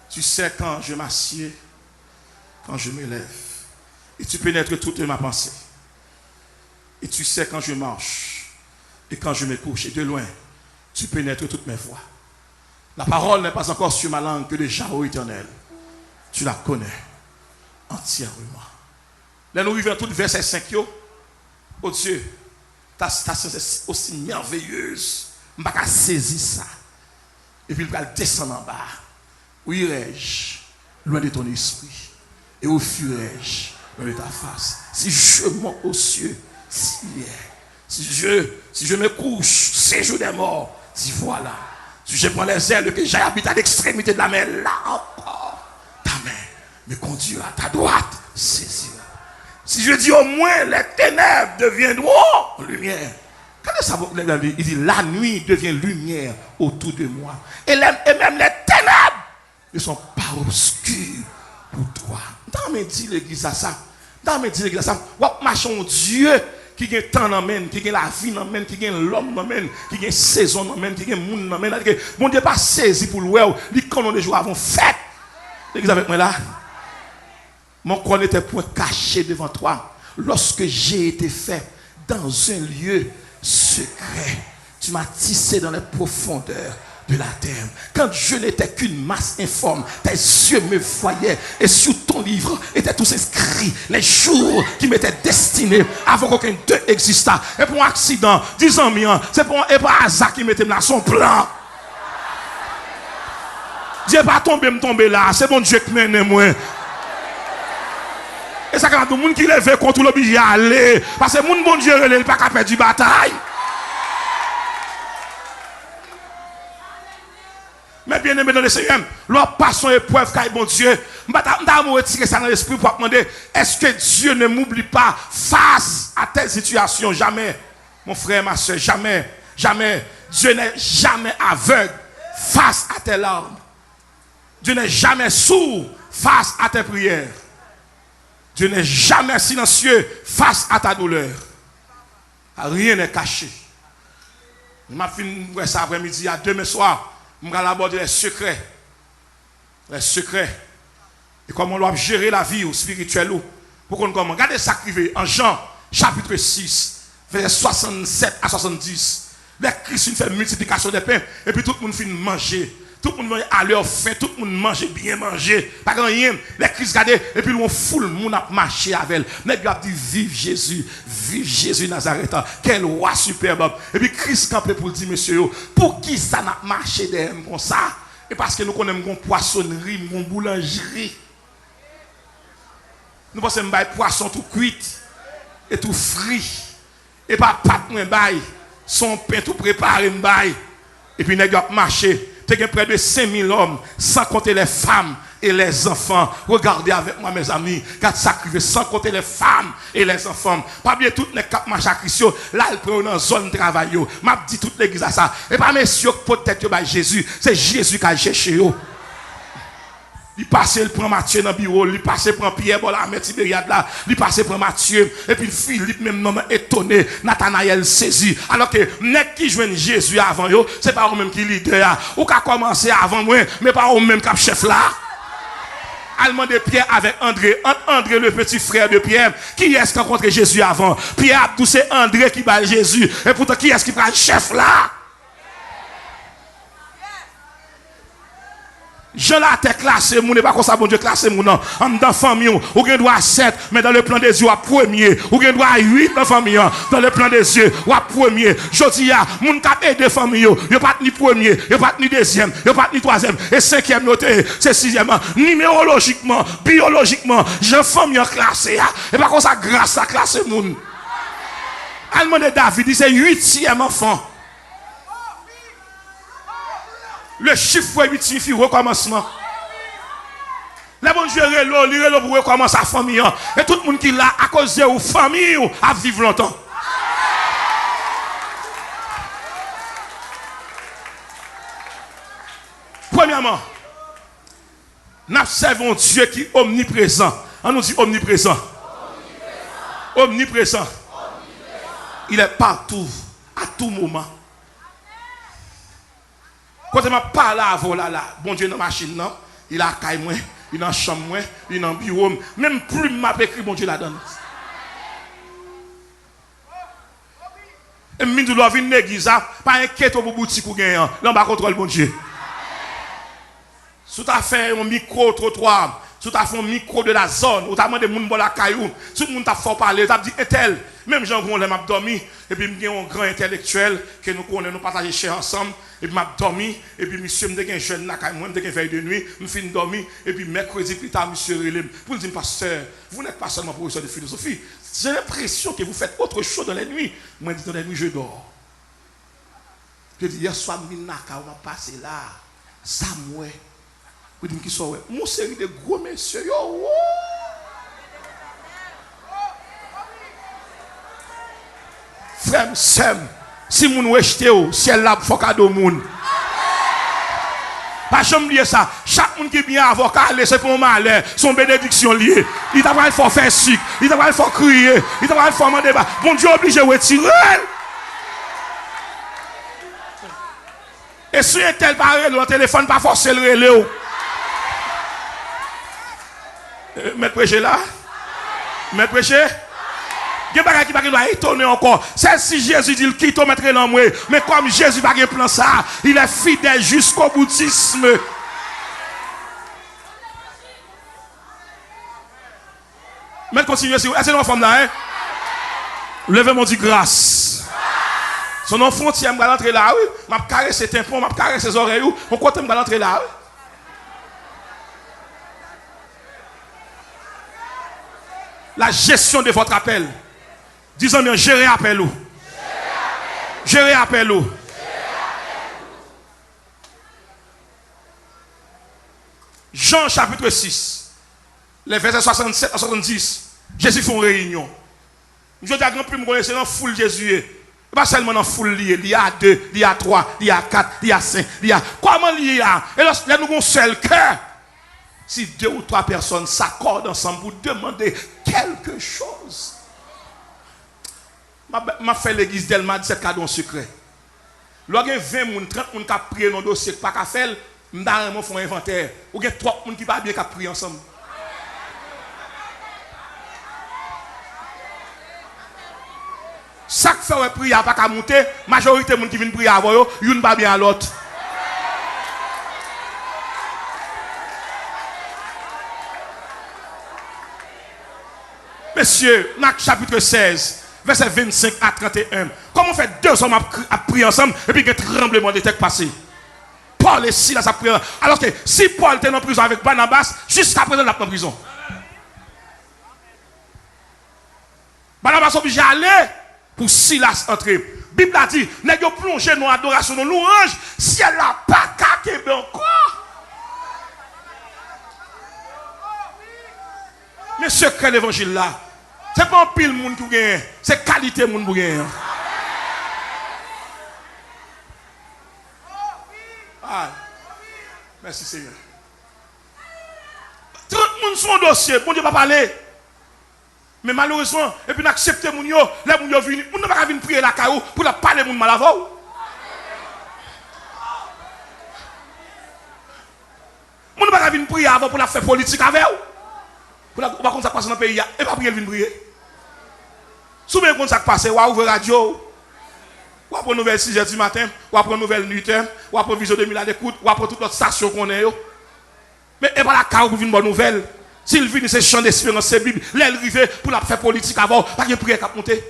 Tu sais quand je m'assieds, quand je me lève. Et tu pénètres toute ma pensée. Et tu sais quand je marche et quand je me couche. Et de loin, tu pénètres toutes mes voies. La parole n'est pas encore sur ma langue que déjà, ô Éternel. Tu la connais entièrement. Là, nous vivons tout verset 5. Oh Dieu, ta station est aussi merveilleuse. Je ne peux pas saisir ça. Et puis, il va descendre en bas. Où irai-je? Loin de ton esprit. Et où fuirai-je? Loin de ta face. Si je monte aux cieux, si je me couche, séjour des morts, si voilà, si je prends les ailes que j'habite à l'extrémité de la mer, là encore, ta main me conduira à ta droite, saisira. Si je dis au moins les ténèbres deviendront lumière. Quand ça il dit la nuit devient lumière autour de moi. Et même les ténèbres ne sont pas obscures pour toi. Dans mes dit l'église à ça. Dans mes dit l'église à ça. Marchons Dieu. Qui gagne temps dans men, qui gagne la vie dans men, qui gagne l'homme dans men, qui gagne saison dans men, qui gagne monde dans men. Mon Dieu pas saisi pour le ouais, il connaît les jours avant fête. L'église avec moi là. Mon corps n'était point caché devant toi lorsque j'ai été fait dans un lieu secret. Tu m'as tissé dans les profondeurs de la terre. Quand je n'étais qu'une masse informe, tes yeux me voyaient et sur ton livre étaient tous inscrits les jours qui m'étaient destinés avant qu'aucun d'eux existât. Et pour un accident, 10 ans, c'est pour un hasard qui mettait là son plan. Dieu va tomber là, c'est bon Dieu qui mène moi. Et ça quand tout le monde qui lève contre l'obligé à aller parce que mon bon Dieu il n'est pas capable de bataille. Mais bien aimé dans le Seigneur, leur passion épreuve car bon Dieu, je vais retirer ça dans l'esprit pour demander est-ce que Dieu ne m'oublie pas face à telle situation? Jamais, mon frère, ma soeur, jamais, jamais. Dieu n'est jamais aveugle face à tes larmes. Dieu n'est jamais sourd face à tes prières. Dieu n'est jamais silencieux face à ta douleur. Rien n'est caché. Je m'ai fini cet après-midi à demain soir. Je vais aborder les secrets. Les secrets. Et comment on doit gérer la vie spirituelle. Pour qu'on commence. Regardez ça qui arrive en Jean, chapitre 6, verset 67 à 70. Les Christ fait multiplication des pains. Et puis tout le monde finit manger. Tout le monde va à leur faim. Tout le monde mange bien manger. Pas grand rien. Les Christ regardez. Et puis on foule le monde a marché avec elle. Mais il a dit vive Jésus Nazareth. Quel roi superbe. Et puis Christ campé pour dire monsieur, pour qui ça n'a marché derrière comme ça? Et parce que nous connaissons une poissonnerie, une boulangerie. Nous pensons que poisson tout cuit et tout frit. Et pas pâte moins bail. Son pain tout préparé bail. Et puis nous avons marché. Il y a près de 5000 hommes, sans compter les femmes et les enfants. Regardez avec moi, mes amis, quand ça arrive, sans compter les femmes et les enfants. Pas bien toutes les quatre marches à Christ, là, ils prennent dans zone de travail. M'a dit toute l'église à ça. Et pas messieurs, peut-être que Jésus, c'est Jésus qui a cherché. Il passe, il prend Matthieu dans le bureau, il passe, il prend Pierre, bon, la mère Tibériade là, il passe, il prend Matthieu, et puis Philippe, même non étonné, Nathanaël saisi. Alors que, n'est qui joignent Jésus avant eux, c'est pas eux-mêmes qui leader, ou qui a commencé avant moi, mais pas eux-mêmes qui a chef là. Allemand de Pierre avec André, André le petit frère de Pierre, qui est-ce qui a rencontré Jésus avant? Pierre Abdou, c'est André qui bat Jésus, et pourtant qui est-ce qui prend le chef là? Je la t'ai classé, mon n'est pas comme ça, bon Dieu, classé mon nom. En dans famille, ou bien droit à 7, mais dans le plan des yeux, à premier. Ou bien droit à 8 dans famille, dans le plan des yeux, ou à premier. Je dis, mon cap aide famille, il pas ni premier, il pas ni deuxième, il pas ni troisième, et cinquième noté, c'est sixième. Numérologiquement, biologiquement, j'ai famille classé, et pas comme ça, grâce à classé mon. Allemand de David, il c'est 8e enfant. Le chiffre 8 signifie recommencement. Les bon Dieu relo pour recommencer sa famille. Et tout le monde qui l'a à cause de la famille à vivre longtemps. Premièrement, nous observons Dieu qui est omniprésent. On nous dit omniprésent. Omniprésent. Il est partout, à tout moment. Quand je parle avant là, bon Dieu dans la machine, non, il a caille moi, il est dans la chambre, il est dans le bureau, même plus m'a écrit, bon Dieu la donne. Et je dis, l'on l'église, pas inquiète pour boutique ou gagner, là, on contrôle bon Dieu. Si tu as fait un micro-trottoir, si tu as fait un micro de la zone, ou tu as demandé des gens pour la caillou, si tu as fait parler, tu as dit, tel, même gens qui ont dormi, et puis il y a un grand intellectuel que nous connaissons, nous partageons chez ensemble, et puis je dormi, et puis monsieur me dit un jeune là, moi je veille de nuit, je finis de dormir, et puis mercredi plus tard, monsieur relève, pour dire, pasteur, vous n'êtes pas seulement professeur de philosophie, j'ai l'impression que vous faites autre chose dans la nuit. Moi je dis, dans la nuit, je dors. Je dis, hier soir, Minaka, on va passer là, ça moi. Vous dites, qui sont, mon série de gros messieurs, yo, frère, Sem, si vous rejetez, si elle a fait cadeau moun. Pas jamais dire ça. Chaque monde qui vient avocat, c'est pour un malheur, son bénédiction liée. Il t'a pas il faut faire sucre, il t'a pas il faut crier, il t'a pas il faut demander. Bon Dieu obligé de retirer. Et si un tel parle, le téléphone pas forcer le relais. Maître prêcher là? Maître prêcher? Il y a des gens qui doivent étonner encore. C'est si Jésus dit qu'il te mettrait dans moi. Mais comme Jésus n'a pas plan ça, il est fidèle jusqu'au bouddhisme. Mais continuez. Est-ce que c'est une femme là? Hein? Levez mon dit grâce. Son enfant, si elle va rentrer là, oui. Je vais caresser ses tympans, je vais caresser ses oreilles. Pourquoi tu vas rentrer là? La gestion de votre appel. Disons bien, gérer appel ou. Gérer appel ou. Jean chapitre 6, les versets 67 à 70. Jésus fait une réunion. Je dis à grand prix, je connais dans la foule Jésus. Pas seulement dans la foule liée. Il y a 2, il y a 3, il y a 4, il y a 5, il y a. Comment il y a? Et là, nous avons un seul cœur. Si 2 ou 3 personnes s'accordent ensemble pour demander quelque chose. Je fais l'église d'Elma, dit c'est cadeau secret. Lorsque 20 personnes, 30 personnes qui ont prié dans le dossier, pas qu'à faire, je fais un inventaire. Ou il y a 3 personnes qui ne pas bien qu'à prier ensemble. Chaque fois que prière pas qu'à monter, la majorité des gens qui viennent prier avant eux, ils ne pas bien à l'autre. Messieurs, Marc chapitre 16, verset 25 à 31. Comment fait 2 hommes à prier ensemble et puis il y a un tremblement de terre passé? Paul et Silas a prié. Alors que si Paul était en prison avec Barnabas, jusqu'à présent il est en prison. Barnabas est obligé d'aller pour Silas entrer. La Bible a dit, nous avons plongé dans l'adoration, dans l'orange, si elle n'a pas caqué encore. Mais ce secret de l'évangile là, ce n'est pas un pile monde qui gagne, c'est qualité monde qui gagne. Ah, merci Seigneur. 30 personnes sont au dossier, bon Dieu va parler. Mais malheureusement, et puis n'accepter mon yo, les moun yo vini, moun n'a pas venir prier la caillou pour la parler moun mal avant. Moun n'a pas venir prier avant pour la faire politique avec ou. Pour la pas comme ça passe dans le pays et pas prier venir prier. Souvent comme ça passe, ou ouvrir radio, ou après nouvelle 6h du matin, ou après nouvelle nuit, ou après vision 2000 à l'écoute, ou après toute notre station qu'on est yo. Mais et pas la car pour une bonne nouvelle. S'il vient, c'est chant d'espérance, c'est Bible. L'aile rivé pour la faire politique avant, pas de prière qui monter.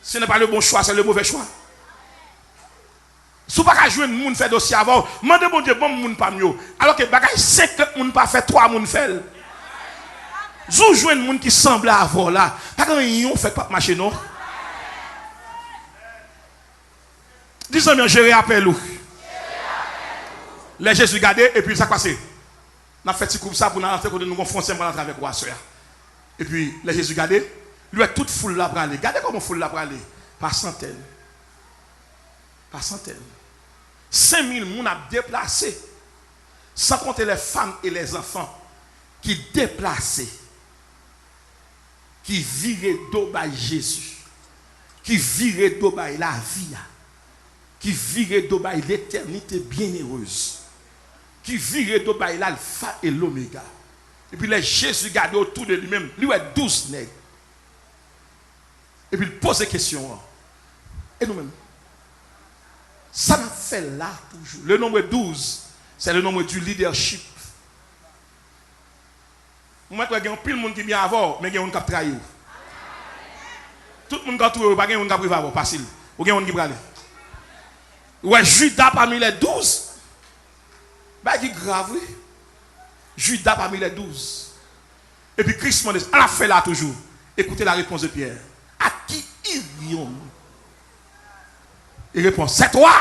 Ce n'est pas le bon choix, c'est le mauvais choix. Si vous ne pouvez pas jouer le monde fait dossier avant, demandez bon Dieu, bon monde pas mieux. Alors que bagage 50 monde pas fait, 3 monde fait. Vous jouez le monde qui semble avoir là, pas quand on fait pas marcher non. Disons bien, gérer appel ou. Les Jésus gardé et puis ça passe. On a fait petit coup ça pour nous rentrer quand nous confronter pendant avec quoi soeur. Et puis les Jésus gardé, lui est toute foule là pour aller. Regardez comment foule là pour aller par centaines. Par centaines. 5000 personnes a déplacé. Sans compter les femmes et les enfants qui déplaçaient. Qui viraient d'eau by Jésus. Qui viraient d'eau by la vie. Qui viraient d'eau by l'éternité bienheureuse. Qui viraient d'eau by l'alpha et l'oméga. Et puis les Jésus gardé autour de lui-même. Lui est 12 nègres. Et puis il pose des questions. Et nous-mêmes. Ça nous fait là toujours. Le nombre 12, c'est le nombre du leadership. Moi, il y a un pile de monde qui vient avant, mais il y a un qui a trahi. Tout le monde qui a trouvé, il y a un qui a privé avant, facile. Ou il y a un qui a aller. Ouais, Judas parmi les 12. Ben, qui grave, oui. Judas parmi les 12. Et puis Christ m'a dit, on a fait là toujours. Écoutez la réponse de Pierre. À qui irions-nous? Il répond, c'est toi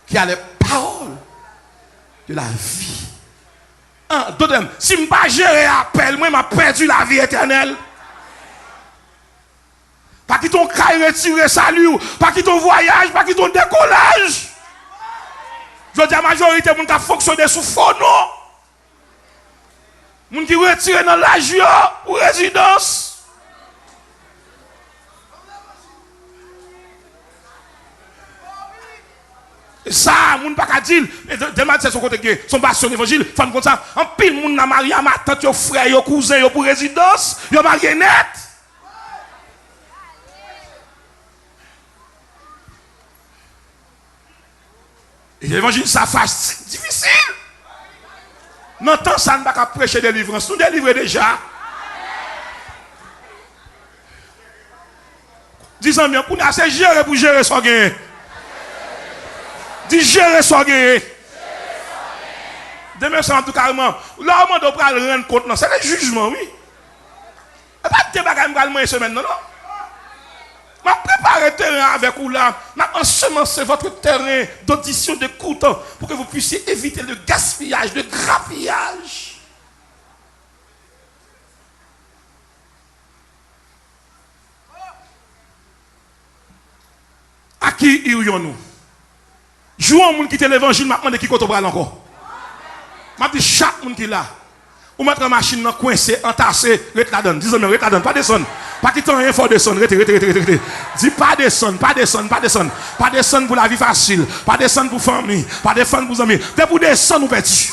qui as les paroles de la vie. Deuxième, si je ne pas gérer appel, moi, je m'ai perdu la vie éternelle. Pas qui ton caille retiré salut, pas qui ton voyage, pas qui ton décollage. Je dis à la majorité, les gens qui fonctionnent sous faux nom. Les gens qui retirent dans l'âge ou résidence. Ça, moun pas qu'à dire, demain c'est son côté qui son passion évangile, femme comme ça, en pile moun n'a marié ma tante, yo frère, yo cousin, yo pour résidence, yo marié net. Et l'évangile ça fasse difficile. Non tant ça ne va pas prêcher délivrance, nous délivrer déjà. Disons bien pour nous c'est gérer pour gérer son gain. Dis gérer son gain. Demain, c'est en tout cas, là, on doit rendre compte, c'est le jugement, oui. Et pas de bagages, je vais semaine, non, non. Je vais préparer le terrain avec vous là. Je vais ensemencer votre terrain d'audition, d'écoute, pour que vous puissiez éviter le gaspillage, le grappillage. À qui irions-nous? Jouons au monde qui est l'évangile, maintenant de qui côté bral encore. Je dis chaque monde qui est là. Ou mettre la machine coincée, entassée, rete la donne. Disons, rete la donne, pas descendre. Pas quitter rien, faut descendre, rete. Dis pas descendre, pas descendre, pas descendre. Pas descendre pour la vie facile, pas descendre pour famille, pas descendre pour amis. Dès pour descendre, nous perdu.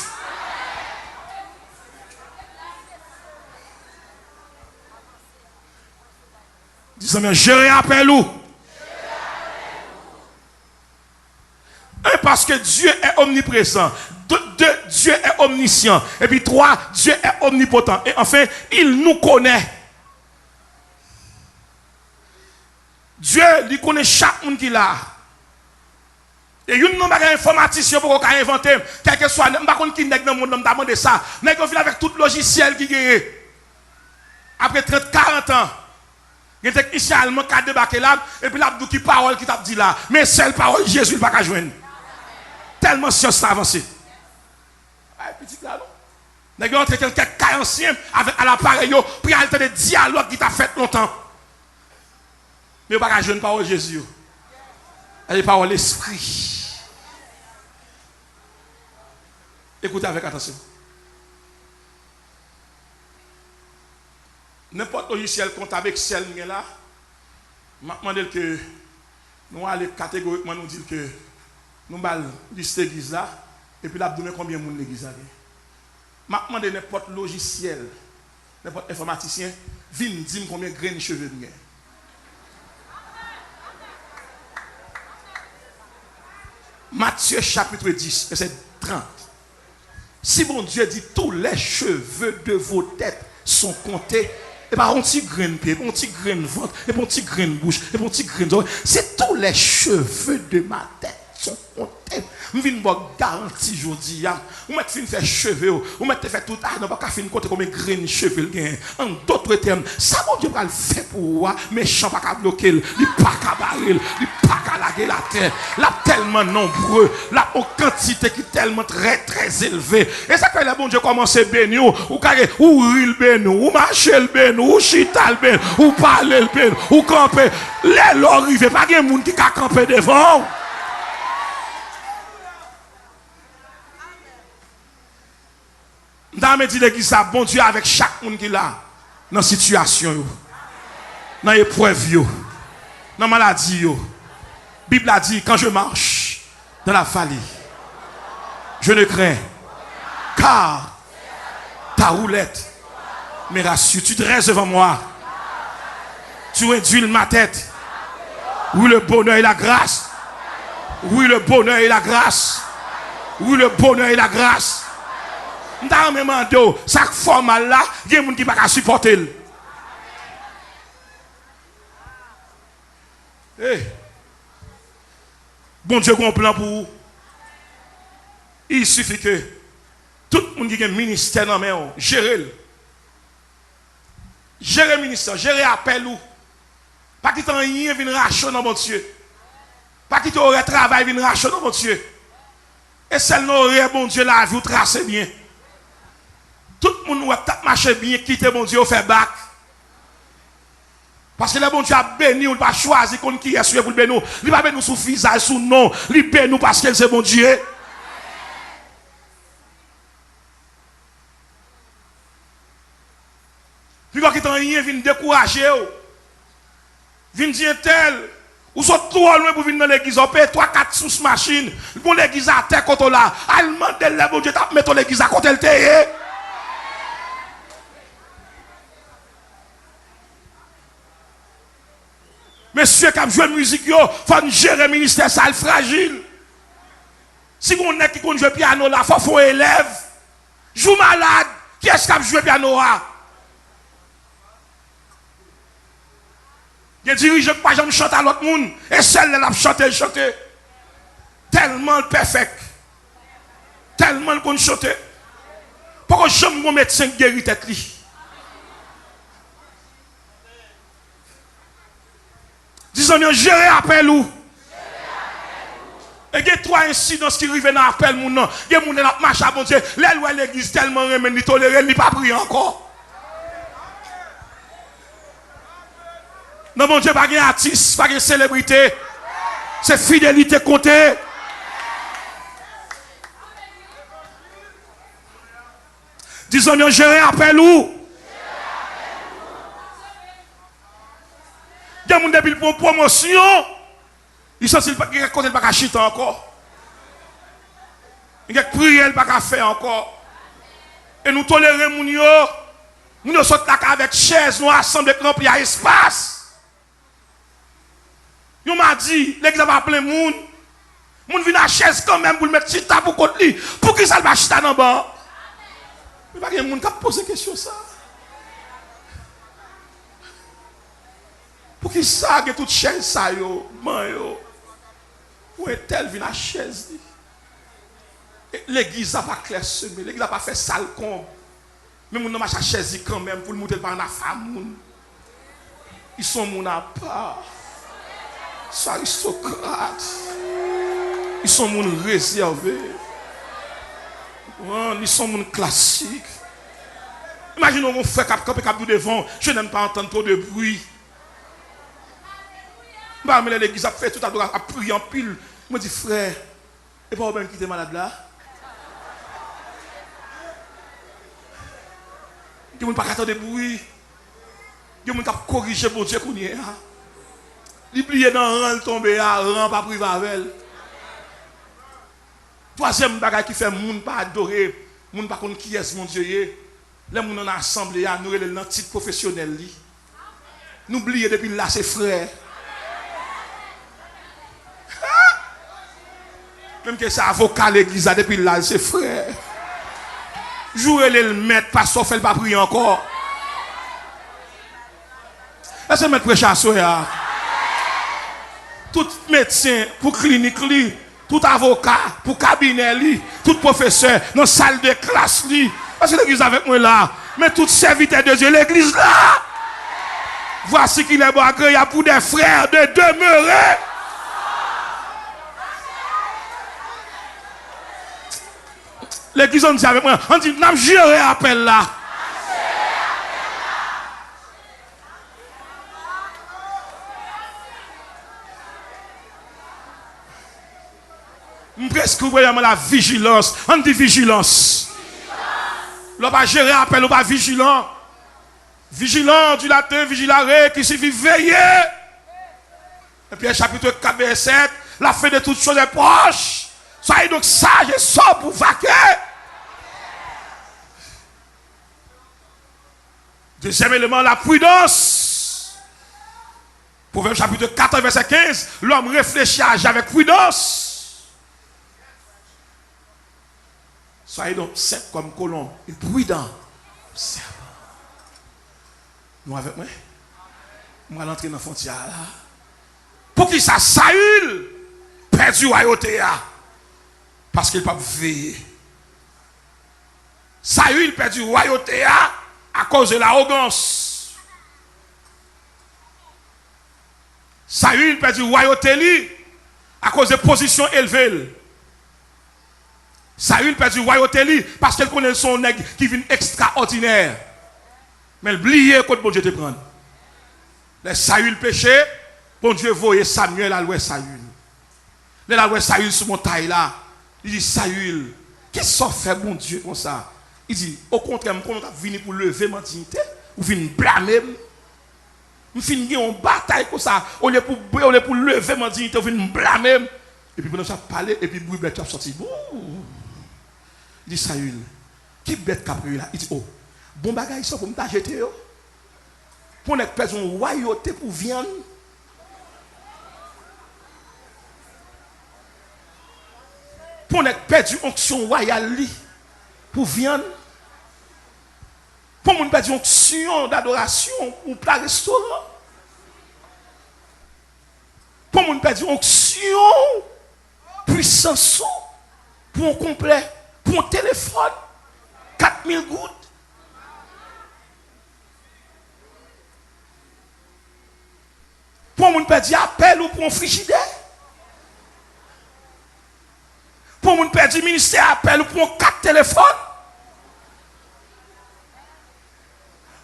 Disons, gérer appel ou. Un, parce que Dieu est omniprésent. Deux, Dieu est omniscient. Et puis trois, Dieu est omnipotent. Et enfin, il nous connaît. Dieu, il connaît chaque monde qui l'a. Et il n'y a pas d'informaticien pour qu'on invente. Quel que soit, je ne sais pas qui n'est dans le monde, je demande ça. Mais qu'on vient avec tout logiciel qui est. Après 30, 40 ans. Il y a des techniciens allemands qui ont débarqué là. Et puis là, qui parole qui t'a dit là. Mais celle parole, Jésus, il ne va pas joindre. Tellement science a avancé. Petit là, non? Nous avons entré quelqu'un qui est ancien avec à l'appareil, puis il y a des dialogues qui t'a fait longtemps. Mais il n'y a pas de parole Jésus. Elle est parole l'esprit. Écoutez avec attention. N'importe logiciel comptable Excel là, je demande que nous allons catégoriquement nous dire que nous allons lister l'église là, et puis là, nous allons combien de monde l'église là. Je demande n'importe logiciel, n'importe informaticien, viens dire combien de grains de cheveux nous avons. Matthieu chapitre 10, verset 30. Si mon Dieu dit tous les cheveux de vos têtes sont comptés, et pas un petit grain de pied, un petit grain de ventre, et un petit grain de bouche, et un petit grain d'oreille. C'est tous les cheveux de ma tête sont comptés. Je viens de garantir aujourd'hui. Vous mettez fait cheveux, vous mettez fait tout. Ah non, pas qu'à faire compter comme un grain de cheveux. En d'autres termes, ça mon Dieu va le faire pour vous. Méchant pas qu'à bloquer, il pas qu'à barrer, il pas qu'à laguer la terre. Là tellement nombreux, là en quantité qui est tellement très très élevée. Et ça quand le bon Dieu commence à bénir, ou carré, ou rire le bénir, ou marcher le bénir, ou chita le bénir, ou parler le bénir, ou camper. Les lois arrivent, pas de monde qui a campé devant. Dans dit l'église, ça, bon Dieu avec chaque monde qui est là, dans la situation, dans l'épreuve, dans la maladie. La Bible a dit, quand je marche dans la vallée, je ne crains, car ta roulette me rassure. Tu dresses devant moi, tu induis ma tête. Oui, le bonheur et la grâce. Oui, le bonheur et la grâce. Oui, le bonheur et la grâce. Dans le même temps, chaque forme là, il y a des gens qui ne peuvent pas supporter. Hey. Bon Dieu a un plan pour vous. Il suffit que tout le monde qui a un ministère dans la main, gérer le ministère, gérer l'appel ou. Pas qu'il t'en rien vienne racheter dans mon Dieu. Pas qu'il t'aurait travail vienne racheter dans mon Dieu. Et celle n'aurait bon Dieu la vie, vous tracez bien. Tout le monde va marcher bien, quitter mon Dieu, faire bac. Parce que le bon Dieu a béni, on ne va pas choisir qui est sûr pour le bénir. Il va bénir sous visage, sous nom. Il bénit parce que c'est bon Dieu. Puis quand il rien, vient décourager. Vient dire tel. Ou sont trop loin pour venir dans l'église. On paye 3-4 sous machine. Pour l'église à terre quand on l'a. Allemand de le bon Dieu, tu mets l'église à côté de terre. Monsieur qui a joué musique, il faut gérer le ministère, ça fragile. Si on est qui joue piano là, il faut élève. Joue malade, qui est-ce qui a joué piano là? Il dirige pas jamais chanter à l'autre monde. Et celle-là a chanté. Tellement parfait. Tellement qu'on chante. Pourquoi jamais mon médecin guérit tête li? Disons bien, gérer appel ou. Et il y a 3 incidents qui arrivent dans l'appel. Il y a des gens qui marchent à bon Dieu. L'église tellement remet, ils tolèrent, ils ne pas prier encore. Non, mon Dieu, pas de artiste, pas de célébrité. C'est fidélité comptée. Disons bien, gérer appel ou. Il y a des gens qui pour promotion. Ils sont pas de chiter encore. Il y a des prières qui ne faire encore. Et nous tolérons les gens. Nous sommes avec chaise, nous assemblés pour à espace. Ils m'ont dit, l'église va appeler les gens. Les gens viennent à la chaise quand même pour mettre chita pour côté. Pour qui ça va chita dans le bas? Il n'y a pas de gens qui posent des questions ça. Pour qui ça, que toute chaise ça yo, man yo. Pour un tel vient à la chaise. L'église n'a pas clair semé, l'église n'a pas fait sale combe. Mais mon nom a chaise quand même pour le monter par la femme. Ils sont mon à part. Ils sont aristocrates. Ils sont mon réservé. Ils sont mon classique. Imaginez mon frère qui devant, je n'aime pas entendre trop de bruit. Mais l'église a fait tout à prier en pile. Je me dis, frère, et pas bien quitter malade là? Il n'y a pas de bruit. Il n'y a pas de corriger mon Dieu qu'on y est. Il plie dans le rang, tomber à rang, pas privé avec. Troisième bagage qui fait le monde pas adorer, le monde pas connaître qui est mon Dieu. Les gens en assemblée, nous sommes dans le titre professionnel. N'oubliez depuis là, c'est frère. Même que c'est avocat l'église depuis là, c'est frère. Jouer le mettre, pas sauf elle pas prier encore. Est-ce que mettre prêcher à soi? Tout médecin pour clinique, tout avocat pour cabinet, tout professeur dans la salle de classe. Parce que l'église avec moi là. Mais tout serviteur de Dieu, l'église là. Voici qu'il est bon agréable pour des frères de demeurer. L'église, on dit avec moi, on dit, n'a géré appel là. Presque vraiment la vigilance. On dit vigilance. L'on va gérer appel, on va vigilant. Vigilant du latin, vigilare, qui signifie veiller. Et puis, chapitre 4, verset 7, la fin de toutes choses est proche. Soyez donc sages et sobres pour vaquer. Deuxième élément, la prudence. Proverbe chapitre 4, verset 15, l'homme réfléchit à agir avec prudence. Soyez donc secs comme colons et prudents. Nous avec moi? On va entrer dans la frontière là. Pour qui ça, Saül perdu royauté parce qu'il ne peut pas veiller. Saül perdu royauté à cause de l'arrogance. Saül perdu royauté à cause de position élevée. Saül perdu royauté parce qu'elle connaît son nègre qui vient extraordinaire. Mais elle oublié que bon Dieu te prend. Les Saül péché, bon Dieu voyait Samuel à l'ouest Saül. Les à l'ouest Saül sur montagne là. Il dit Saül, qu'est-ce que ça fait bon Dieu comme ça? Il dit au contraire, quand on a venu pour lever ma dignité, ou venu blâmer, on finit en bataille comme ça, on est pour lever ma dignité, on vient blâmer. Et puis pendant ça parler et puis bruit bête a sorti. Il dit Saül, qui bête capri là? Il dit oh, bon bagage ça pour me t'acheter yo. Pour ne pas une royauté pour viande. Pour ne pas une onction royale pour viande. Pour ne pas une onction d'adoration ou plat restaurant. Pour ne pas une onction puissance pour un complet, pour un téléphone, 4000 gouttes. Pour mon perdre appel ou pour un frigidaire. Pour mon perdre ministère appel ou pour un 4 téléphones.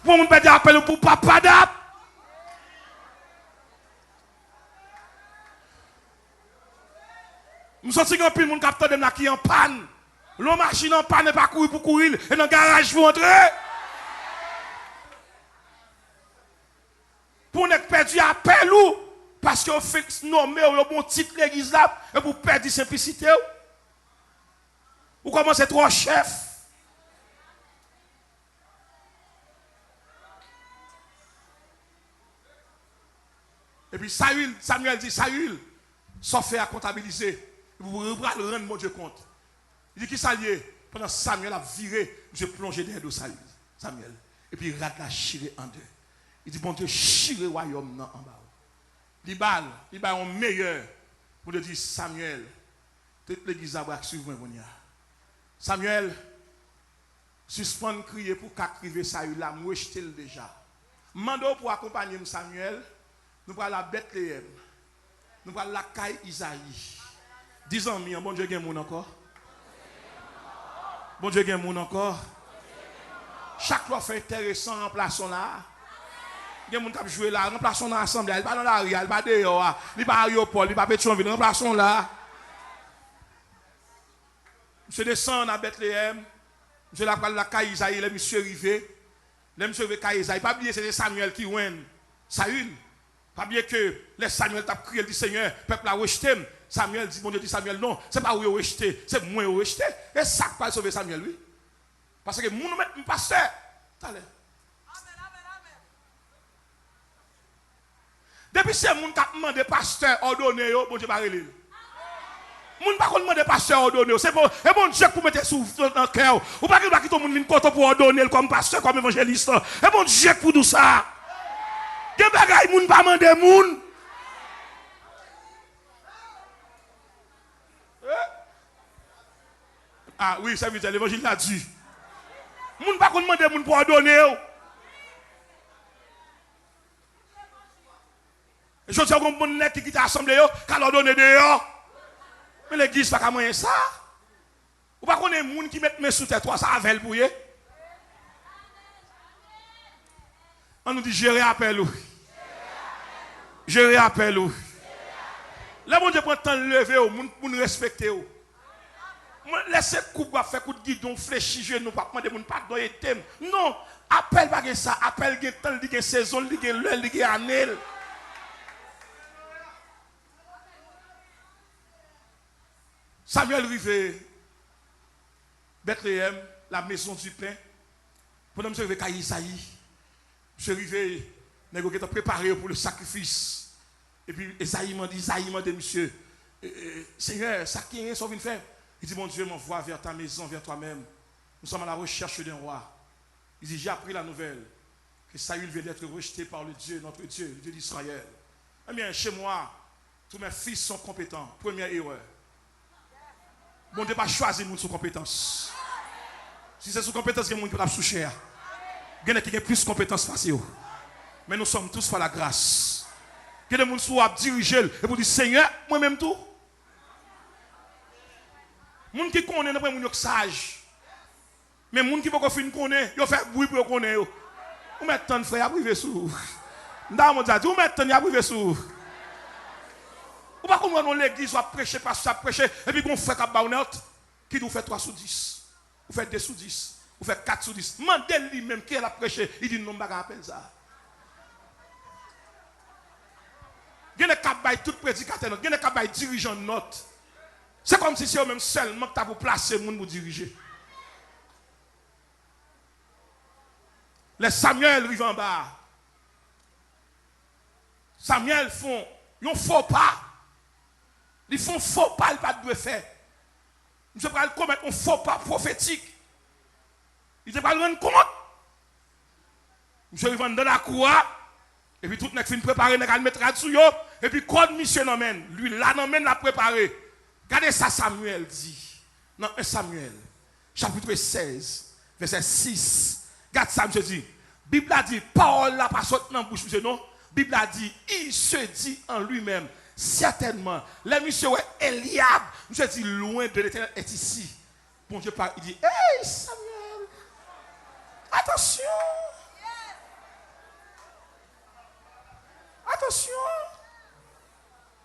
Pour mon perdre appel ou pour papa d'ap. Nous sommes en pile, mon capteur de qui en panne. L'on machine en panne et pas courir pour courir. Et dans le garage, vous entrez. Pour ne pas perdre appel ou parce qu'on fait nommer au bon titre l'église là et pour perdre simplicité ou commencez trop chef. Et puis Samuel dit Saül, sans faire à comptabiliser. Vous reprendrez le rendre mon Dieu compte. Il dit qui s'allie pendant Samuel a viré, je plongé dans le Samuel. Et puis il rate la chirée en deux. Il dit bon Dieu, chiré royaume en bas. Il balle un meilleur pour le dire Samuel. Toute l'église a suivre moi. Samuel, suspend crier pour qu'activer Saül là, moi jeter déjà. Mando pour accompagner Samuel, nous prenons la Bethléem. Nous prenons la caille Isaïe. 10 ans, bon Dieu, il y a un monde encore. Bon Dieu, il y a un monde encore. Chaque fois fait intéressant, remplaçons là. Il y a des gens qui jouent là, remplaçons dans l'assemblée. Il n'est pas dans la rue, il n'est pas dehors, il n'est pas à Aéroport, il n'est pas à Pétionville, remplaçons là. Monsieur descend à Bethléem, monsieur la caille Isaïe, les monsieur arrivé. Les monsieur arrivé caille Isaïe. Pas oublier, c'est Samuel qui ouin Saül. Pas bien que les Samuel t'a crié, dit Seigneur, peuple a rejeté. Samuel dit, bon Dieu dit Samuel, non, c'est pas où il a rejeté, c'est moi qui ai rejeté. Et ça qui va sauver Samuel, oui. Parce que mon nom est pasteur. Allez. Depuis c'est mon qui a demandé pasteur ordonné, bon Dieu va relire. Moun pas demander pasteur ordonner, c'est bon, et bon Dieu pour mettre sous dans cœur. Ou pas que tout le monde vienne pour ordonner comme pasteur comme évangéliste. Et bon Dieu pour tout ça. Gen bagay moun pas demander moun. Ah oui, ça veut dire l'évangile l'a dit. Moun pas demander moun pour ordonner. Je dis à un bon qui quitte l'assemblée, qui a ordonné dehors. Mais l'église pas qu'à moyen ça. Ou pas qu'on est moun qui met mes sous tête toi ça avec pour y. On nous dit gérer appel ou. Gérer appel ou. Là bon Dieu prend temps de lever ou moun pour nous respecter ou. Laissez coupe faire coup de guidon fléchi genou pas demander moun pardon et thème. Non, appel pas que ça, appel gen temps, li gen saison, li gen l'heure, li gen année. Samuel rivé Bethléem, la maison du pain. Pendant que je suis arrivé à Isaïe, je suis arrivé, je suis préparé pour le sacrifice. Et puis Isaïe m'a dit, monsieur, Seigneur, ça qui est, ça vient faire. Il dit, mon Dieu m'envoie vers ta maison, vers toi-même. Nous sommes à la recherche d'un roi. Il dit, j'ai appris la nouvelle que Saül vient d'être rejeté par le Dieu, notre Dieu, le Dieu d'Israël. Eh bien, chez moi, tous mes fils sont compétents. Première erreur. Bon Dieu pas choisir nous sous compétence. Si c'est sous compétence que nous peut sous cher. Il y a qui a plus de compétences facile. Mais nous sommes tous par la grâce. Il y a des gens qui sont dirigés et pour dire Seigneur, moi-même tout. Les gens qui connaissent, ils sont sages. Mais les gens qui ne connaissent pas, ils font bruit pour connaître. Vous mettez tant de frères à priver sous. Vous mettez tant de priver sous. Ou pas qu'on va l'église, va prêcher, passer, prêcher, et puis qu'on fait qui nous fait 3 sur 10, ou fait 2 sur 10, ou fait 4 sur 10. Mandel lui-même qui a prêché, il dit non, je ne appelle ça. Il y a des cabay tout prédicateur, il y a des cabay dirigeant note. C'est comme si c'est eux-mêmes seulement que tu as pour placer le monde pour diriger. Les Samuel arrivent en bas. Samuel font, ils faux pas. Ils font faux pas, ils pas de faire. Ils ne peuvent pas commettre un faux pas prophétique. Ils ne peuvent pas le rendre compte. Ils vont dans la cour, et puis tout le monde finit préparer, ils vont mettre là-dessus, et puis quand mission n'emmène, lui là n'emmène l'a préparé. Regardez ça, Samuel dit. Dans 1 Samuel, chapitre 16, verset 6. Regarde ça, monsieur dit. Bible a dit, parole là pas sorti dans la bouche, monsieur, non? Bible a dit, il se dit en lui-même. Certainement, le monsieur Eliab, monsieur dit loin de l'Éternel est ici. Bon Dieu parle, il dit, hey Samuel, attention, attention,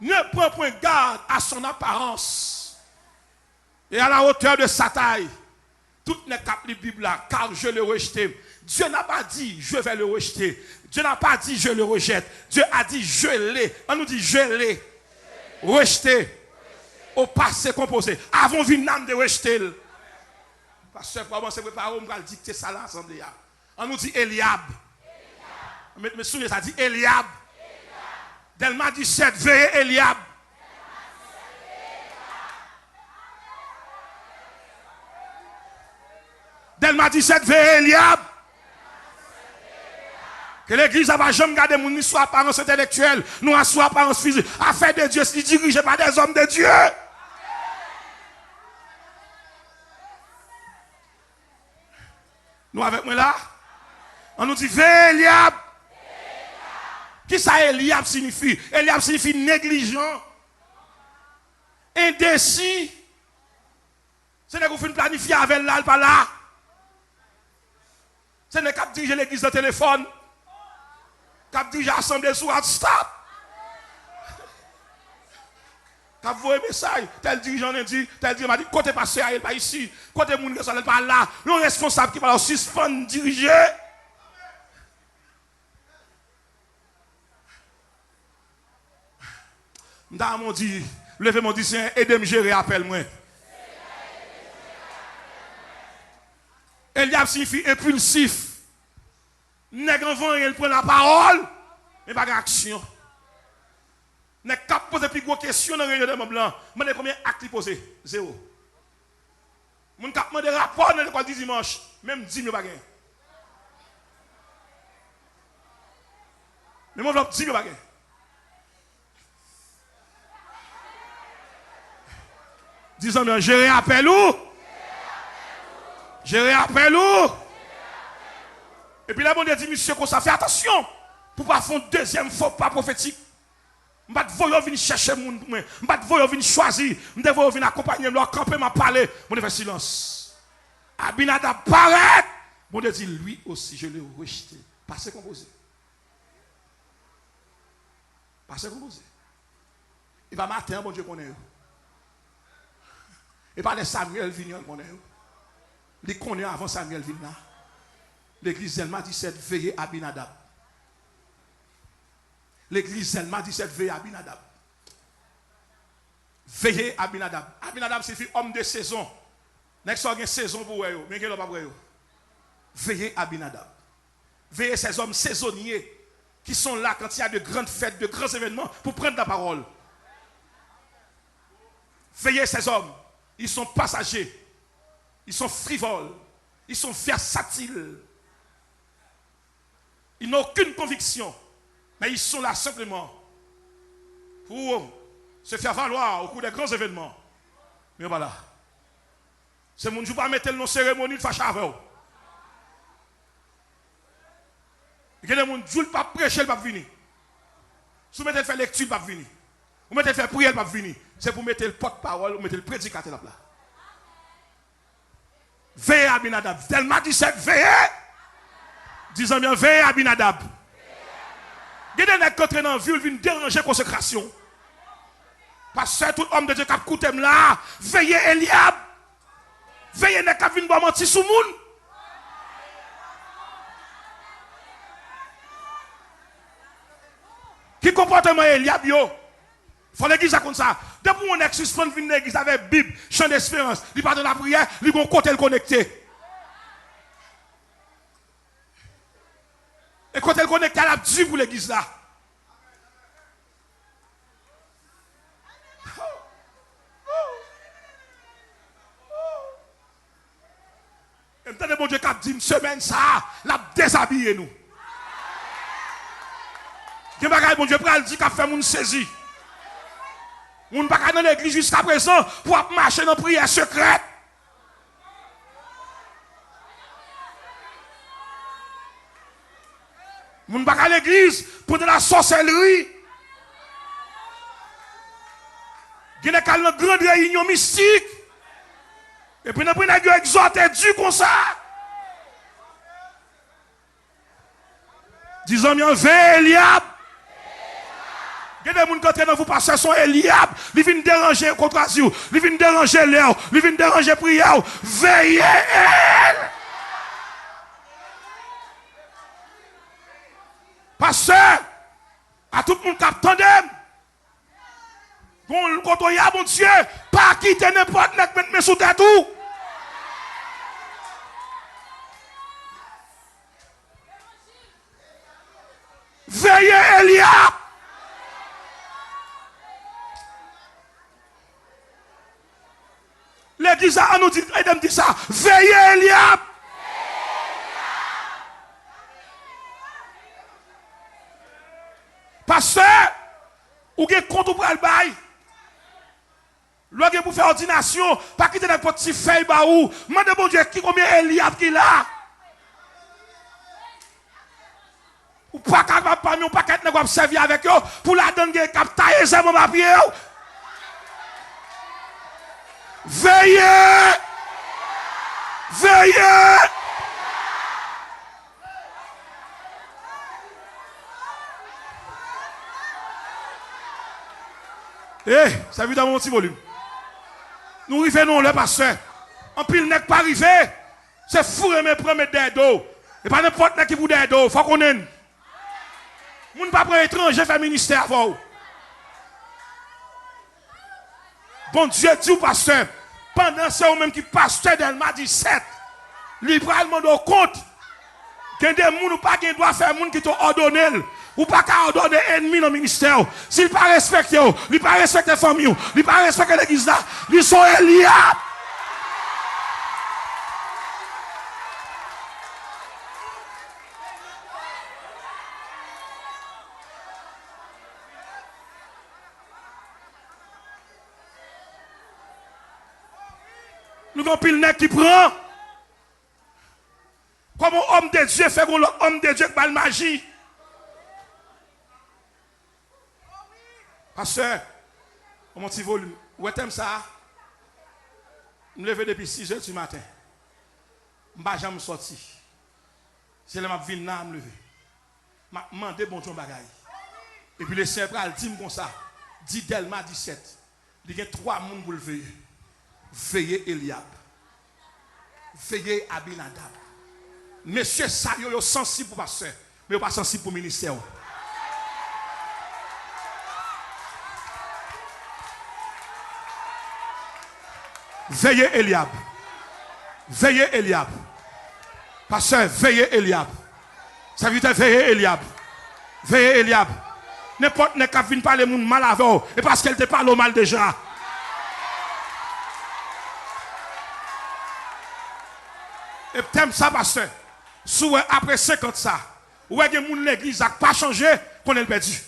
ne prends point garde à son apparence et à la hauteur de sa taille. Tout n'est qu'à la Bible là, car je l'ai rejeté. Dieu n'a pas dit je vais le rejeter. Dieu n'a pas dit je le rejette. Dieu a dit je l'ai. On nous dit je l'ai rejeté. Au passé composé. Avons vu l'âme de rejeter. Parce que pour se préparer, on va dicter ça là l'assemblée. On nous dit Eliab. Mais souvenez ça dit Eliab. Delma 17, veillez Eliab. Delma 17, veillez Eliab. Que l'église va jamais garder mon soit apparence intellectuelle, nous soit apparence physique. Affaire de Dieu, c'est dirigé par des hommes de Dieu. Nous avec moi là, on nous dit veillez Eliab. Qui ça Eliab signifie? Eliab signifie négligent, indécis. Ce n'est qu'on planifier avec là, pas là. Ce n'est qu'à diriger l'église de téléphone. Qu'à diriger l'assemblée sur WhatsApp. Qu'à vous un message, tel dirigeant a dit, tel dirigeant m'a dit, côté passé, il pas ici, côté moun qui n'est pas là, le responsable qui va suspendre, diriger. M'dam m'ont dit, levez mon dit, aidez-moi gérer, appelle-moi. Eliab signifie impulsif. Nègre vent, il prend la parole, mais pas d'action. Nègre cap poser plus gros questions dans la réunion de membres blancs. Je demande combien d'actes posés? Zéro. Je demande des rapports dans l'école du dimanche. Même 10 000 bagages. Mais moi, je veux 10 000 bagages. Disons bien, je réappelle où? Je réappelle où? Et puis là, bon Dieu dit, monsieur, qu'on ça fait attention pour ne pas faire une deuxième fois pas prophétique. Je ne vais pas venir chercher mon monde. Je ne vais pas venir choisir. Je ne vais pas venir accompagner, leur camper, m'a parler. Bon Dieu fait silence. Abinadab paraît. Bon Dieu dit, lui aussi, je l'ai rejeté. Passez composé. Passez composé. Il va matin, bon Dieu connaît. Et pas de Samuel Vignon connaît. Il connaît avant Samuel Vignon. L'église Zelma 17, veillez Abinadab. L'église Zelma 17, veillez Abinadab. Veillez Abinadab. Abinadab signifie homme de saison. N'est-ce pas une saison pour vous, mais qui n'est pas pour vous. Veillez Abinadab. Veillez ces hommes saisonniers qui sont là quand il y a de grandes fêtes, de grands événements pour prendre la parole. Veillez ces hommes. Ils sont passagers. Ils sont frivoles. Ils sont versatiles. Ils n'ont aucune conviction. Mais ils sont là simplement pour se faire valoir au cours des grands événements. Mais voilà. C'est mon jour pas mettre le nom cérémonie de fâche avec vous. Il y a des gens qui ne pas prêcher, il ne va pas venir. Si vous mettez faire lecture, il ne va pas venir. Vous mettez faire prière, il ne va pas venir. C'est pour mettre le porte-parole, vous mettez le prédicateur là. Veillez Abinadab. Tellement 17, veillez. Disons bien, veillez Abinadab. Il y a des gens qui entrent dans la ville, viennent déranger la consécration. Parce que tout homme de Dieu qui a écouté là, veillez Eliab. Veillez les qui viennent mentir sur le monde. Qui comportement Eliab yo? Faut l'église comme ça. Depuis mon ex-suspend vient l'église avec Bible, chant d'espérance, il part de la prière, il va côté le connecté. Et quand elle connecte, elle a dit pour l'église là. Et maintenant, bon Dieu, qui a dit une semaine, ça, l'a déshabillé nous. Qui m'a dit, bon Dieu, il dit qu'il a fait mon saisie. On ne peut pas dans l'église jusqu'à présent pour marcher dans la prière secrète. On ne peut pas à l'église pour de la sorcellerie. Il y a une grande réunion mystique. Et puis, on a exhorté Dieu comme ça. Disons bien, veille Eliab. Il y a des gens qui entrent dans vous parce que sont Eliab. Ils viennent déranger contre Azur. Ils viennent déranger l'air. Ils viennent déranger la prière. Veillez elle. Parce que, à tout le monde qui attendait, quand on y a, mon Dieu, pas quitter n'importe qui mettre mes sous tête tout. Veillez Eliab. L'église a nous dit, elle dit ça. Veillez Eliab. Parce que, ou avez compte pour le bail. L'ouest pour faire ordination, pas quitter des petits feuilles baou. Mandez bon Dieu, qui combien Eliab qui là? Ou pas capable pas nous pas qu'être servir avec eux pour la donner cap tailler ça mon papier. Veillez! Veillez! Eh, ça veut dans mon petit volume. Nous arrivons le pasteur. En pile n'est pas arrivé. C'est fou de me prendre des dos. Et pas n'importe qui vous des dos. Faut qu'on ait. Nous ne pas prendre étranger faire ministère avant. Bon Dieu dit au pasteur, pendant ce même qui pasteur d'Elma 17, libéralement de compte, qu'il y a des gens qui ne doivent pas faire des gens qui t'ont ordonné Ou pas qu'à ordonner ennemi dans le ministère. S'il pas respecté, il pas respecté la famille, il pas respecté l'église là, ils sont Eliab. Nous avons pile nèg qui prend. Comme un homme de Dieu fait qu'on l'homme de Dieu qui parle magie. Pasteur, mon petit volume, où est-ce ça? Je me lève depuis 6 heures du matin. Je ne vais jamais sortir. C'est là que je viens me lever. Je me demande bon Dieu bagaille. Et puis le Seigneur dit comme ça. Dit Delma 17. Il y a 3 personnes pour le veiller. Veillez Eliab. Veillez Abinadab. Monsieur ça, ils sont sensibles pour pasteur, mais ils ne sont pas sensibles pour le ministère. Veillez Eliab. Veillez Eliab. Pasteur, veillez Eliab. Ça veut dire veillez Eliab. Veillez Eliab. N'importe qui vient parler de mal avec vous, et parce qu'elle te parle au mal déjà. Et t'aimes ça, pasteur. Souvent, après 50 ça, où est-ce que l'église n'a pas changé, qu'on est perdu.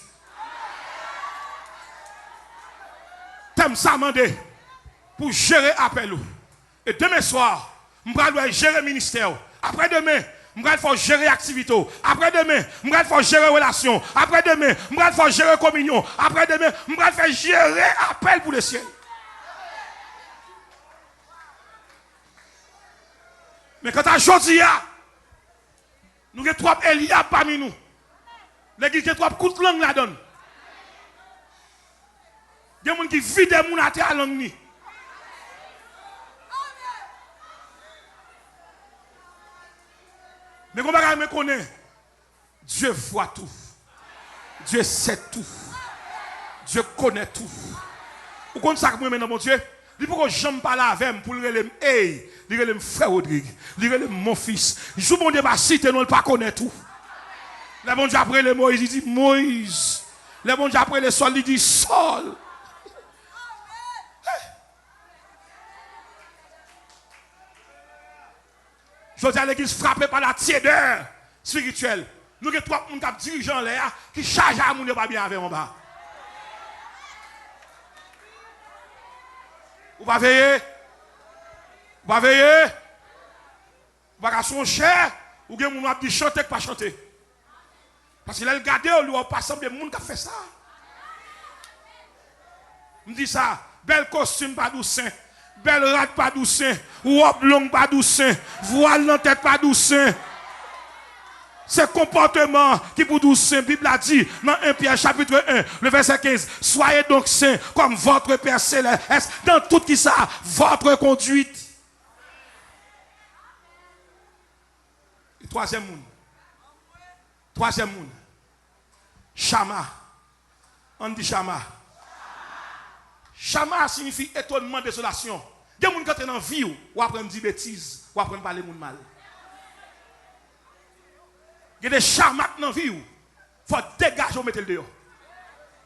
T'aimes ça, mandé, pour gérer appel. Et demain soir, je vais gérer le ministère. Après demain, je vais gérer l'activité. Après demain, je vais gérer relation. Après demain, je vais gérer communion. Après demain, je vais gérer appel pour le ciel. Mais quand tu as dit, nous avons 3 Eliab parmi nous. L'église a 3 coups de langue là-dedans. Il y a des gens qui vident des gens à terre à langue. Mais comment on me connaît? Dieu voit tout. Dieu sait tout. Dieu connaît tout. Vous connaissez ça que moi maintenant, mon Dieu? Il faut que je me parle avec lui pour lui dire, hey, lui dire, frère Rodrigue, lui dire, mon fils. Je ne sais pas si tu ne pas connaître tout. Le bon Dieu après le Moïse, il dit Moïse. Le bon Dieu après le Sol, il dit Sol. Je dis à l'église frappée par la tiédeur spirituelle. Nous avons 3 dirigeants là qui chargent à mon pas bien avec en bas. Vous va veiller. Vous va veiller. Vous va son cher. Ou bien vous dit chanter que pas chanter. Parce qu'il a regardé, on lui a pas semblé monde qui a fait ça. Je dis ça. Bel costume pas douce. Belle rate pas douce. Robe longue pas douce. Voile dans tête pas douce. C'est comportement qui pour douce. La Bible a dit dans 1 Pierre chapitre 1, le verset 15. Soyez donc saints comme votre Père céleste. Dans tout qui ça, votre conduite. Et troisième monde. Troisième monde. Chama. On dit chama. Chama signifie étonnement, désolation. Il y a des gens qui sont dans la vie ou apprennent dire bêtises, ou apprennent parler de mal. Il y a des chamas dans la vie où il faut dégager ou mettre le dehors.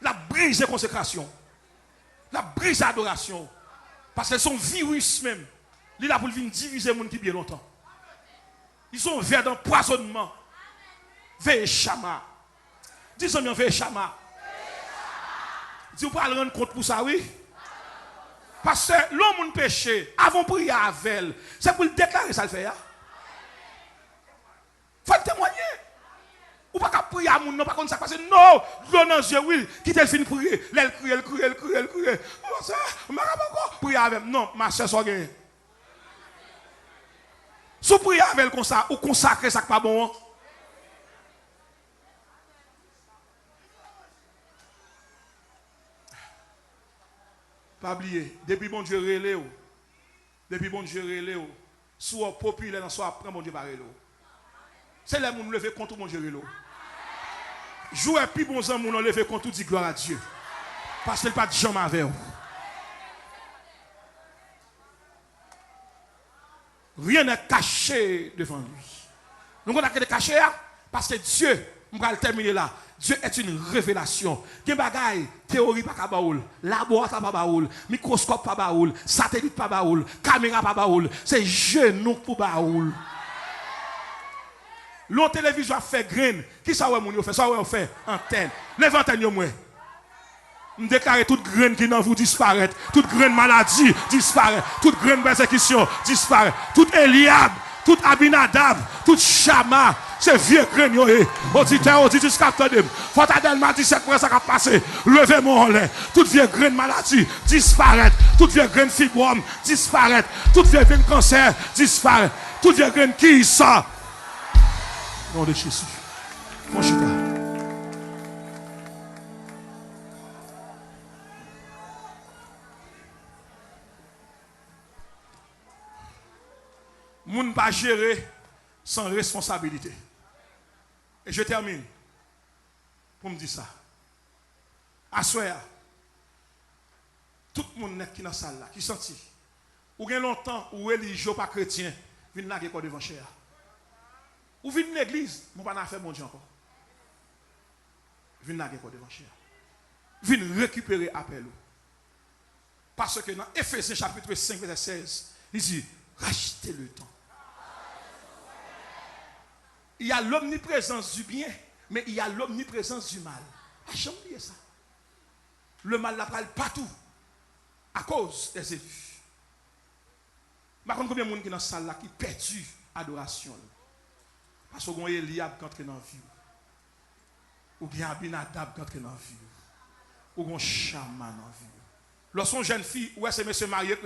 La brise de consécration. La brise d'adoration. Parce que son virus même. Il est là pour venir diviser les gens qui bien longtemps. Ils sont vers d'empoisonnement. Veille chama. Disons-nous veille chama. Si vous pouvez rendre compte pour ça, oui. Parce que l'homme péché, avant prier avec elle, c'est pour le déclarer ça le fait. Il faut le témoigner. Ou pas qu'à prier à mon non, pas comme ça, parce que non, l'eau dans les yeux, oui, quitte le fin de prier. Elle crie, elle crie, elle crie, elle crie. On va pas prier avec elle. Non, ma soeur, soit gagné. Si vous priez avec elle comme ça, ou consacrer ça pas bon. Pas oublier, depuis bon Dieu relé, depuis bon Dieu relé, soit populaire, soit après bon Dieu va relé. C'est là où nous levons contre mon Dieu relé. Jouer plus bon temps, nous levons contre tout, dit gloire à Dieu. Parce qu'il n'y a pas de jambe avec vous. Rien n'est caché devant lui. Nous avons caché parce que Dieu Je vais terminer là. Dieu est une révélation. Gen bagay, théorie pas baoul, laboratoire pas baoul, microscope pas baoul, satellite pas baoul, caméra pas baoul, c'est genou pour baoul. L'on télévision a fait grain, qui ça ouais moun yo fait, ça ouais fait antenne. Lève antenne yo moi. Je déclare toute graine qui dans vous disparaître, toute graine maladie disparaît, toute graine persécution disparaît, tout Eliab, tout Abinadab, tout Chama, c'est vieux graine yo. Auditeur, auditrice, capteur, Fortadelma 17 mois ça va passer. Levez-moi en l'air. Toute vieux graine maladie disparaît, toute vieux graine fibrome disparaît, toute vieux graine cancer disparaît, toute vieux graine qui ça. Nom de Jésus. Mon chita. Moun pas gérer sans responsabilité. Et je termine pour me dire ça. Assoya, tout le monde qui est dans la salle là, qui senti, ou bien longtemps, ou religieux pas chrétien, vient là quoi devant cher. Ou vient dans l'église, mon pas faire bon Dieu encore. Vient là quoi devant cher. Vient récupérer appel. Parce que dans Éphésiens chapitre 5 verset 16, il dit rachetez le temps. Il y a l'omniprésence du bien, mais il y a l'omniprésence du mal. Jamais oublié ça. Le mal la parle partout à cause des élus. Par contre, combien de monde qui dans la salle là qui perdu adoration? Parce qu'on a Eliab qui entre dans la vie. Ou bien Abinadab qui entre dans la vie. Ou bien Chama dans la vie. Lorsqu'on jeune fille, où est-ce que monsieur marié,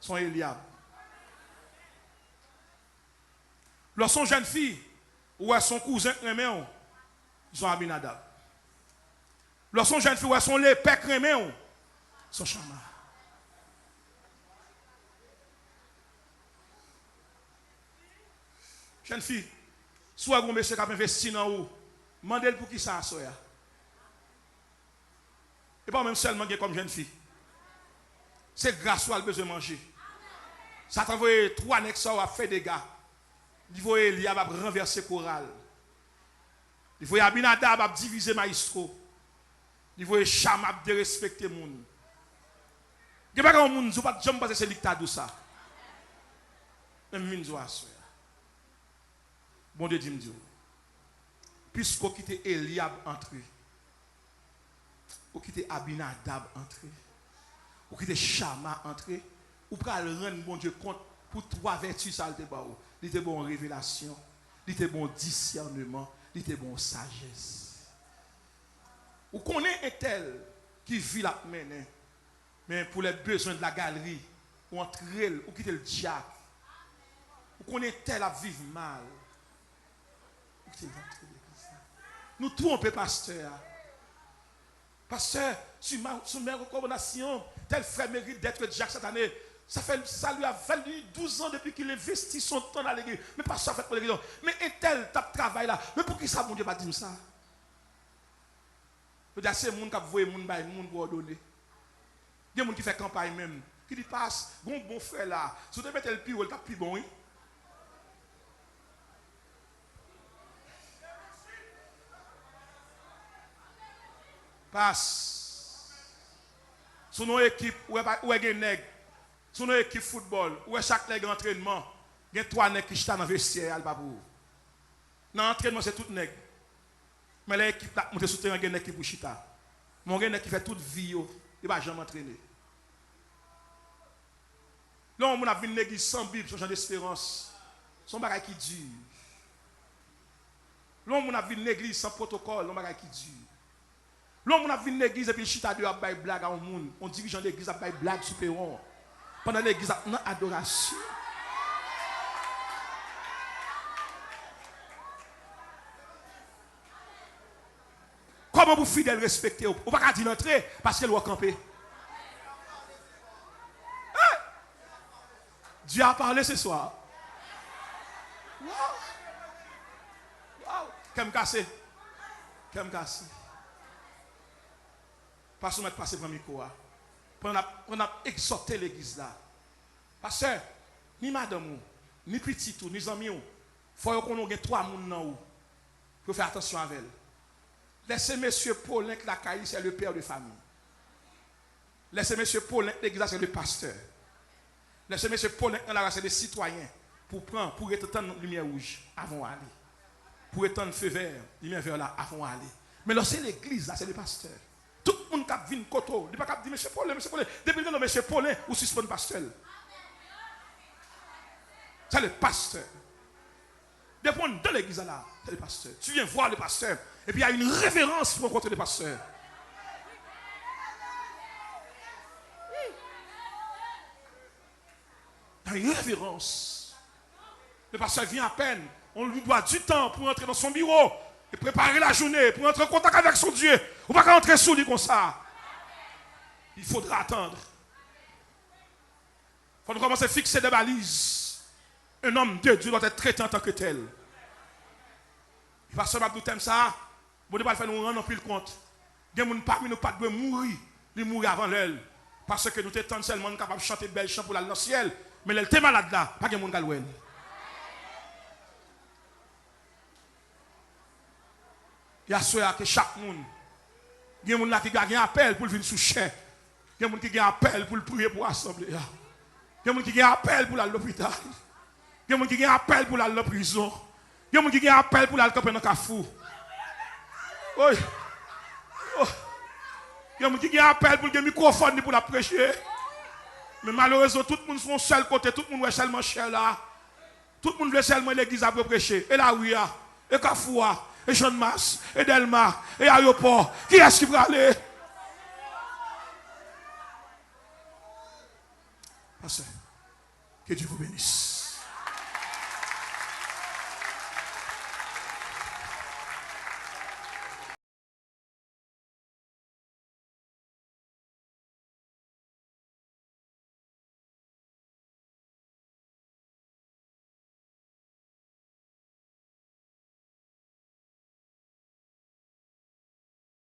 son Eliab. Lorsqu'on jeune fille, où est son cousin, son Abinadab. Lorsqu'on jeune fille, où est son l'épée, son Chama. Jeune fille, soit un monsieur qui a investi dans vous, demandez pour qui ça a soya. Et pas même seulement comme jeune fille. C'est grâce à besoin de manger. Ça t'a envoyé 3 nègres à faire des gars. Il faut Eliab a renverser chorale. Il faut Abinadab a diviser maestro. Il faut Cham a dérespecter moun. Il n'y a pas de monde qui pas jamais passer dictat de ça. Même minzo a soya. Bon Dieu dit Dieu. Puisqu'on quitte Eliab entré. On quitte Abinadab entré. On quitte Chama entré. Ou pral rendre bon Dieu compte pour 3 vertus ça te ba ou. Il était bon révélation, il était bon discernement, il était bon sagesse. Ou connaît un tel qui vit la mener, mais pour les besoins de la galerie, ou entrer, ou quitter le diable. Ou connaît tel à vivre mal. Nous trompons pasteur. Pasteur, sur mes recommandations, tel frère mérite d'être diacre cette année. Ça lui a valu 12 ans depuis qu'il investit son temps dans l'église. Mais pas ça fait pour l'église. Mais un tel tape travail là. Mais pour qui ça, mon Dieu, pas dire ça? Je veux dire, c'est le monde qui a voué le monde pour ordonner. Il y a des gens qui font campagne même. Qui dit, passe, bon frère là. Si tu mets le pire, il est plus bon, oui. Passe. Sous nos équipes, où est des nègres. Sous nos équipes football, où est chaque nègre entraînement, il y a 3 nègres qui sont dans le vestiaire. Dans l'entraînement, c'est tout nègre. Mais l'équipe qui monte sur le terrain, il y a une équipe pour chita. Mon gars qui fait toute vie, il ne va jamais entraîner. Là, on a vu une église sans Bible, sans genre d'espérance. Son bagage qui dure. Là, on a vu une église sans protocole, son bagage qui dure. Là, on a vu une église et puis chita de bail blague à un monde. On dirigeant l'église à bail blague sur perron. Pendant l'église à adoration. Comment vous fidèles respecter? Vous ne pouvez pas dire d'entrer parce qu'elle doit camper. Hein? Dieu a parlé ce soir. Wow. Wow. Qu'est-ce cassé? Qu'est-ce cassé? Parce qu'on a passé par le micro. On a exhorté l'église là. Parce que ni madame, ni petit, ni amis, il faut qu'on ait 3 personnes dans vous. Il faut faire attention avec elle. Laissez M. Paulin que la caille, c'est le père de famille. Laissez M. Paulin l'église, c'est le pasteur. Laissez M. Paulin dans la race des citoyens pour prendre, pour éteindre la lumière rouge avant d'aller. Pour éteindre le feu vert, lumière vert là avant d'aller. Mais là, c'est l'église, là, c'est le pasteur. Tout le monde qui vient koto, il ne peut pas dire M. Paulin, M. Paulin. Depuis que M. Paulin, ou suspend le pasteur. C'est le pasteur. Depuis qu'on est dans l'église là, c'est le pasteur. Tu viens voir le pasteur, et puis il y a une révérence pour rencontrer le pasteur. Il y a une révérence. Le pasteur vient à peine. On lui doit du temps pour entrer dans son bureau et préparer la journée, pour entrer en contact avec son Dieu. On ne va pas rentrer sous lui comme ça. Il faudra attendre. Il faudra commencer à fixer des balises. Un homme de Dieu doit être traité en tant que tel. Le pasteur Mabdou t'aime ça. Bon, il ne va pas faire nous rendre en pile compte. Il y a des gens parmi nous pas de mourir. Ils mourir avant l'heure. Parce que nous sommes seulement capables de chanter belle chant pour aller dans le ciel. Mais elle était malade là. Pas de monde qui le il y a ceux que chaque monde, il y a des gens qui ont un appel pour venir sous chair. Il y a des gens qui ont un appel pour prier pour l'assemblée. Il y a des gens qui ont un appel pour aller à l'hôpital. Il y a des gens qui ont un appel pour aller à la prison. Il y a des gens qui ont un appel pour aller camper dans le Carrefour. Oui. Il y a des gens qui ont un appel pour le microphone pour la prêcher. Mais malheureusement, tout le monde sont seul côté, tout le monde est seulement cher là. Tout le monde veut seulement l'église à prêcher. Et la Ouia, et Carrefour. Et Jean Mas, et Delma, et Aéroport. Qui est-ce qui va aller? Pasteur, que Dieu vous bénisse.